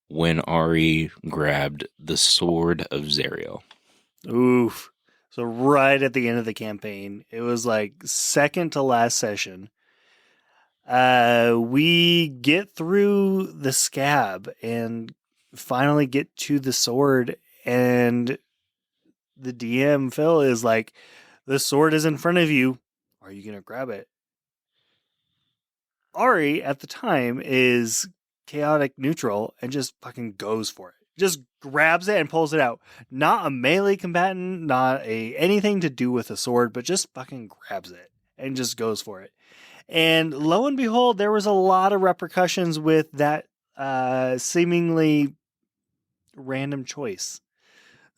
when Ari grabbed the sword of Zariel. Oof. So right at the end of the campaign, it was like second to last session. We get through the scab and finally get to the sword, and the DM Phil is like, the sword is in front of you. Are you going to grab it? Ari at the time is chaotic neutral and just fucking goes for it. Just grabs it and pulls it out. Not a melee combatant, not anything to do with a sword, but just fucking grabs it and just goes for it. And lo and behold, there was a lot of repercussions with that seemingly random choice.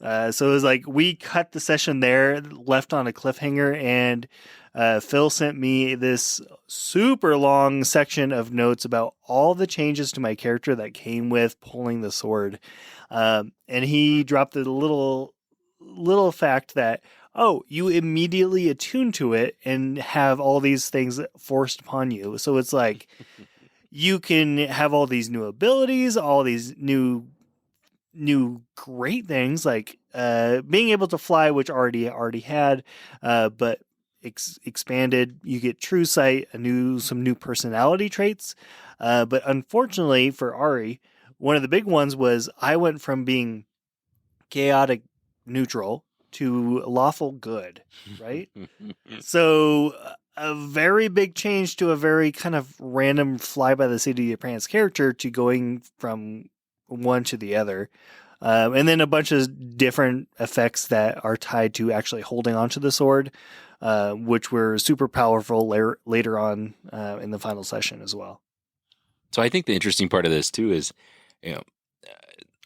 So it was like we cut the session there, left on a cliffhanger, and Phil sent me this super long section of notes about all the changes to my character that came with pulling the sword. And he dropped the little fact that, oh, you immediately attune to it and have all these things forced upon you. So it's like you can have all these new abilities, all these new great things, like being able to fly, which already had, but expanded. You get true sight, some new personality traits. But unfortunately for Ari, one of the big ones was I went from being chaotic neutral to lawful good, right? So a very big change to a very kind of random fly by the seat of your pants character to going from one to the other. And then a bunch of different effects that are tied to actually holding onto the sword, which were super powerful later on in the final session as well. So I think the interesting part of this too is,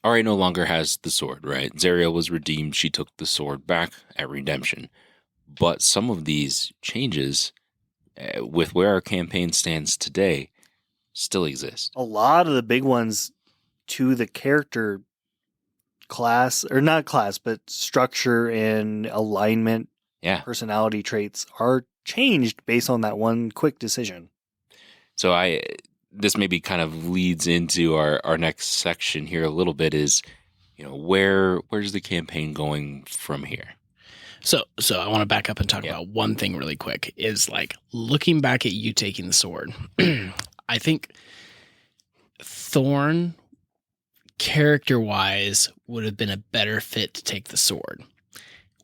Ari no longer has the sword, right? Zariel was redeemed. She took the sword back at redemption. But some of these changes, with where our campaign stands today, still exist. A lot of the big ones to the character class, or not class, but structure and alignment, personality traits are changed based on that one quick decision. So this maybe kind of leads into our next section here a little bit is, where's the campaign going from here? So I want to back up and talk about one thing really quick, is like looking back at you taking the sword. I think Thorn, character-wise, would have been a better fit to take the sword.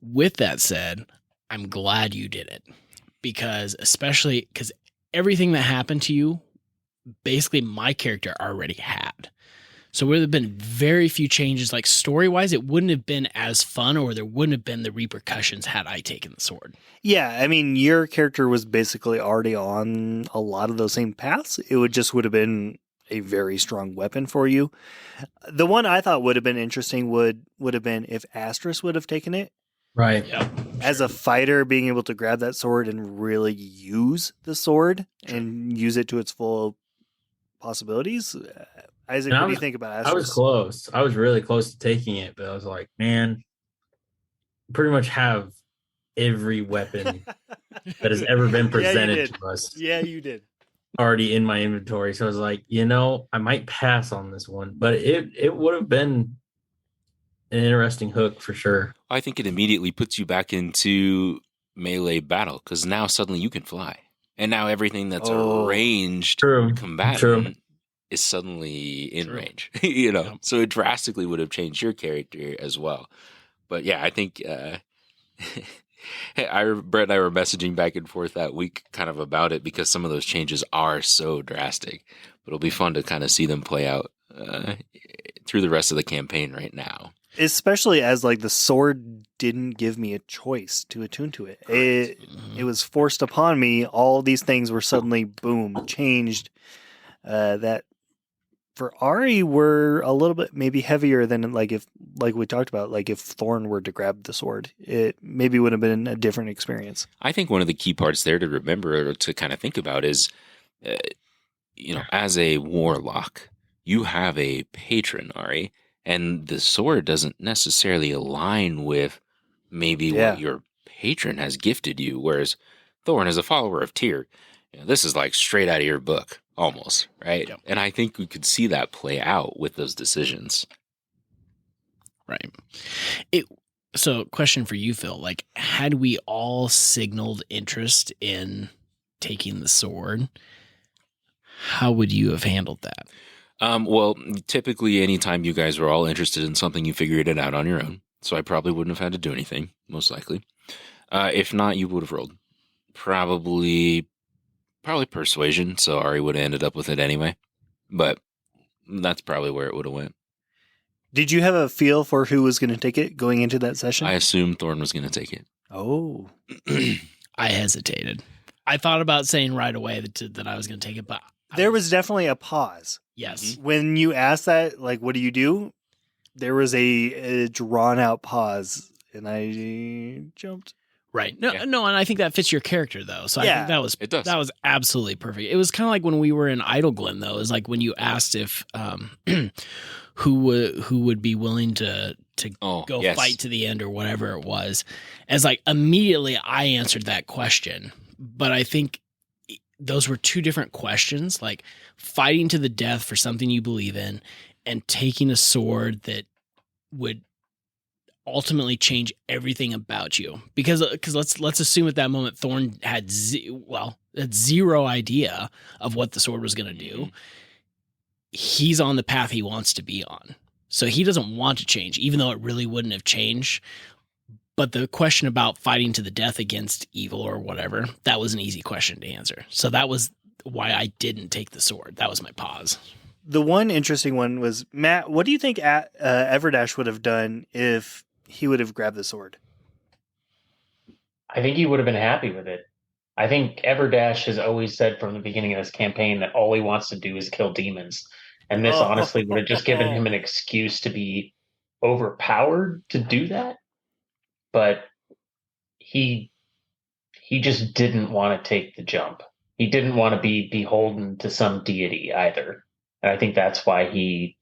With that said, I'm glad you did it, because everything that happened to you, basically my character already had. So there would have been very few changes, like story-wise, it wouldn't have been as fun, or there wouldn't have been the repercussions had I taken the sword. Yeah, I mean, your character was basically already on a lot of those same paths. It would have been a very strong weapon for you. The one I thought would have been interesting would have been if Astrus would have taken it. Right. Yeah. As a fighter, being able to grab that sword and really use the sword and use it to its full possibilities. Isaac, what do you think about Astrus? I was close. I was really close to taking it, but I was like, man, pretty much have every weapon that has ever been presented to us. Yeah, you did. Already in my inventory. So I was like, I might pass on this one, but it would have been an interesting hook for sure. I think it immediately puts you back into melee battle, because now suddenly you can fly. And now everything that's a ranged combatant is suddenly in range. So it drastically would have changed your character as well. But yeah, I think Brett and I were messaging back and forth that week kind of about it, because some of those changes are so drastic. But it'll be fun to kind of see them play out through the rest of the campaign right now. Especially as like the sword didn't give me a choice to attune to it. It was forced upon me. All these things were suddenly boom changed. That for Ari were a little bit maybe heavier than like we talked about, like if Thorn were to grab the sword, it maybe would have been a different experience. I think one of the key parts there to remember or to kind of think about is, as a warlock, you have a patron, Ari, and the sword doesn't necessarily align with maybe what your patron has gifted you, whereas Thorn is a follower of Tyr. This is like straight out of your book, almost, right? Yep. And I think we could see that play out with those decisions. Right. So, question for you, Phil. Like, had we all signaled interest in taking the sword, how would you have handled that? Well, typically, anytime you guys were all interested in something, you figured it out on your own. So I probably wouldn't have had to do anything, most likely. If not, you would have rolled. Probably persuasion, so Ari would have ended up with it anyway. But that's probably where it would have went. Did you have a feel for who was going to take it going into that session? I assumed Thorn was going to take it. Oh. I hesitated. I thought about saying right away that I was going to take it, but... There was definitely a pause. Yes. When you asked that, like, what do you do? There was a drawn-out pause, and I jumped. Right. No, and I think that fits your character, though. So I think that was absolutely perfect. It was kind of like when we were in Idleglen, though. It was like when you asked if who would be willing to go fight to the end or whatever it was. As like immediately I answered that question, but I think those were two different questions, like fighting to the death for something you believe in and taking a sword that would ultimately change everything about you. Because let's assume at that moment Thorn had zero idea of what the sword was going to do. He's on the path he wants to be on. So he doesn't want to change, even though it really wouldn't have changed. But the question about fighting to the death against evil or whatever, that was an easy question to answer. So that was why I didn't take the sword. That was my pause. The one interesting one was, Matt, what do you think Everdash would have done if he would have grabbed the sword? I think he would have been happy with it. I think Everdash has always said from the beginning of this campaign that all he wants to do is kill demons. And this honestly would have just given him an excuse to be overpowered to do that. But he just didn't want to take the jump. He didn't want to be beholden to some deity either. And I think that's why he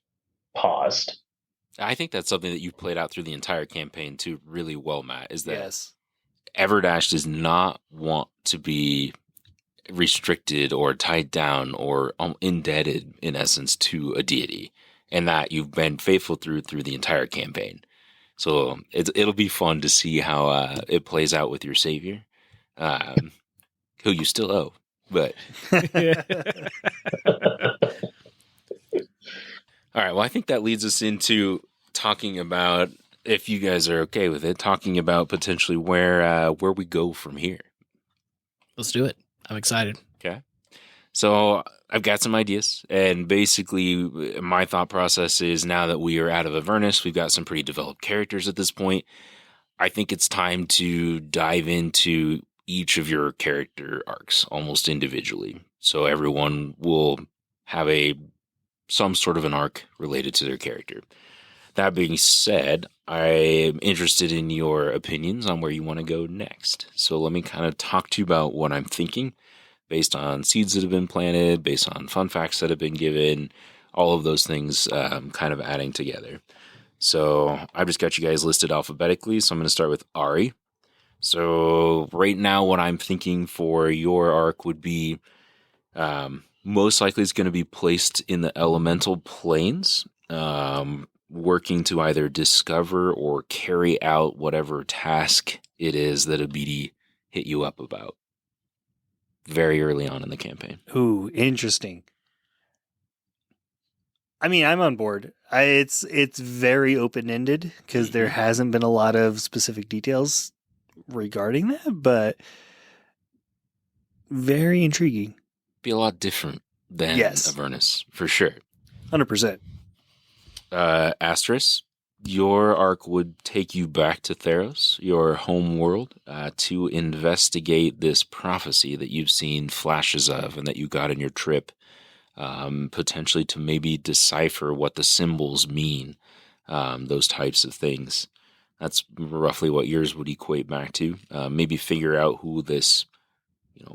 paused. I think that's something that you've played out through the entire campaign too really well, Matt, is that Everdash does not want to be restricted or tied down or indebted, in essence, to a deity. And that you've been faithful through the entire campaign. So it'll be fun to see how it plays out with your savior, who you still owe. But all right, well, I think that leads us into talking about, if you guys are okay with it, talking about potentially where we go from here. Let's do it. I'm excited. Okay. So I've got some ideas, and basically my thought process is, now that we are out of Avernus, we've got some pretty developed characters at this point. I think it's time to dive into each of your character arcs almost individually. So everyone will have some sort of an arc related to their character. That being said, I'm interested in your opinions on where you want to go next. So let me kind of talk to you about what I'm thinking, based on seeds that have been planted, based on fun facts that have been given, all of those things kind of adding together. So I've just got you guys listed alphabetically, so I'm going to start with Ari. So right now what I'm thinking for your arc would be, most likely it's going to be placed in the elemental planes, working to either discover or carry out whatever task it is that a BD hit you up about very early on in the campaign. Ooh, interesting. I mean, I'm on board. It's very open-ended because there hasn't been a lot of specific details regarding that, but very intriguing. Be a lot different than Avernus, for sure. 100%. Asterisk, your arc would take you back to Theros, your home world, to investigate this prophecy that you've seen flashes of and that you got in your trip, potentially to maybe decipher what the symbols mean, those types of things. That's roughly what yours would equate back to. Maybe figure out who this,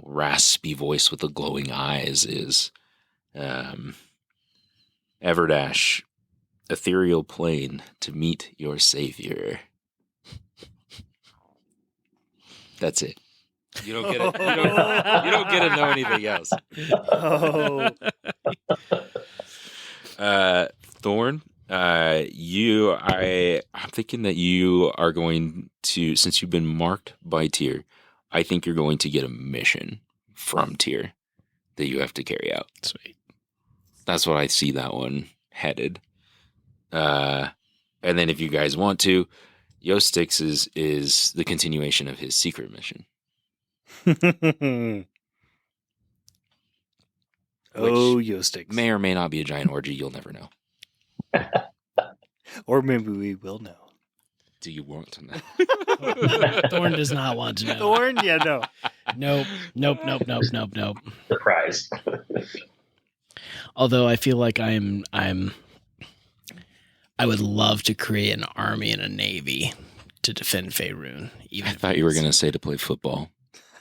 raspy voice with the glowing eyes is. Everdash, ethereal plane to meet your savior. That's it. You don't get it. You don't get to know anything else. Thorn, I'm thinking that you are going to, since you've been marked by Tyr, I think you're going to get a mission from Tyr that you have to carry out. Sweet. That's what I see that one headed. And then if you guys want to, Yostix is the continuation of his secret mission. Yostix. May or may not be a giant orgy, you'll never know. Or maybe we will know. Do you want to know? Thorn does not want to know. Thorn? Yeah, no. Nope. Surprise. Although I feel like I would love to create an army and a navy to defend Faerun. I thought you were going to say to play football.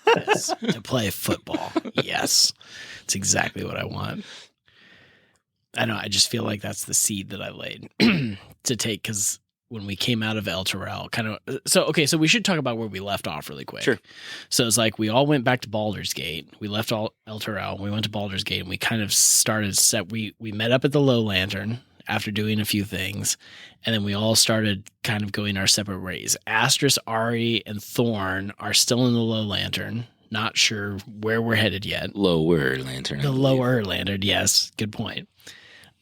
Yes, to play football. Yes. It's exactly what I want. I know. I just feel like that's the seed that I laid to take, because when we came out of El Terrell, so we should talk about where we left off really quick. Sure. So it's like we all went back to Baldur's Gate. We left El Terrell. We went to Baldur's Gate, and we kind of started we met up at the Low Lantern after doing a few things, and then we all started kind of going our separate ways. Astrus, Ari, and Thorn are still in the Low Lantern. Not sure where we're headed yet. Lower Lantern. The Lower Lantern, yes. Good point.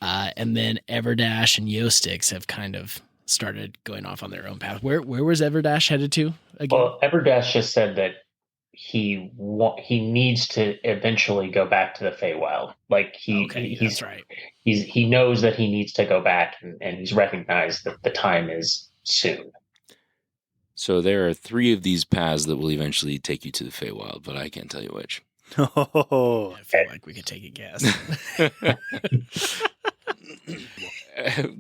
And then Everdash and Yostix have kind of started going off on their own path. Where was Everdash headed to again? Well, Everdash just said that he needs to eventually go back to the Feywild. Like that's right. He knows that he needs to go back, and he's recognized that the time is soon. So there are 3 of these paths that will eventually take you to the Feywild, but I can't tell you which. Oh, I feel like we could take a guess.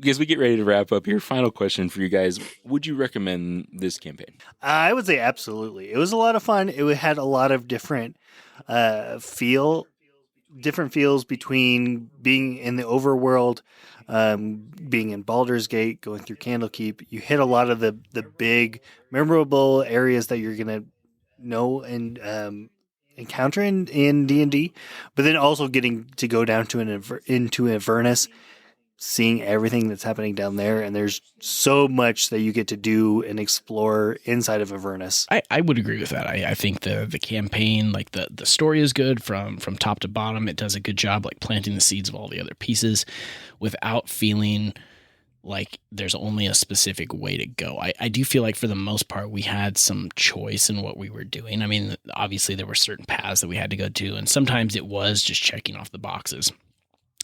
As we get ready to wrap up here, final question for you guys. Would you recommend this campaign? I would say absolutely. It was a lot of fun. It had a lot of different feels between being in the overworld, being in Baldur's Gate, going through Candlekeep. You hit a lot of the big, memorable areas that you're going to know and encounter in D&D, but then also getting to go down to into Avernus, seeing everything that's happening down there, and there's so much that you get to do and explore inside of Avernus. I would agree with that. I think the campaign, like the story is good from top to bottom. It does a good job like planting the seeds of all the other pieces without feeling like there's only a specific way to go. I do feel like for the most part we had some choice in what we were doing. I mean, obviously there were certain paths that we had to go to, and sometimes it was just checking off the boxes.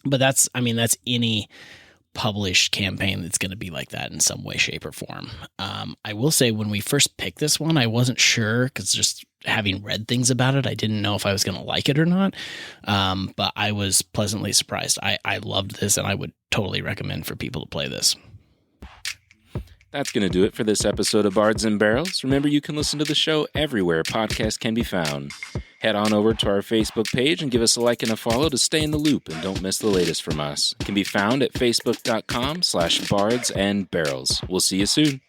But that's any published campaign that's going to be like that in some way, shape, or form. I will say when we first picked this one, I wasn't sure, because just having read things about it, I didn't know if I was going to like it or not. But I was pleasantly surprised. I loved this, and I would totally recommend for people to play this. That's going to do it for this episode of Bards and Barrels. Remember, you can listen to the show everywhere podcasts can be found. Head on over to our Facebook page and give us a like and a follow to stay in the loop and don't miss the latest from us. It can be found at facebook.com/bardsandbarrels. We'll see you soon.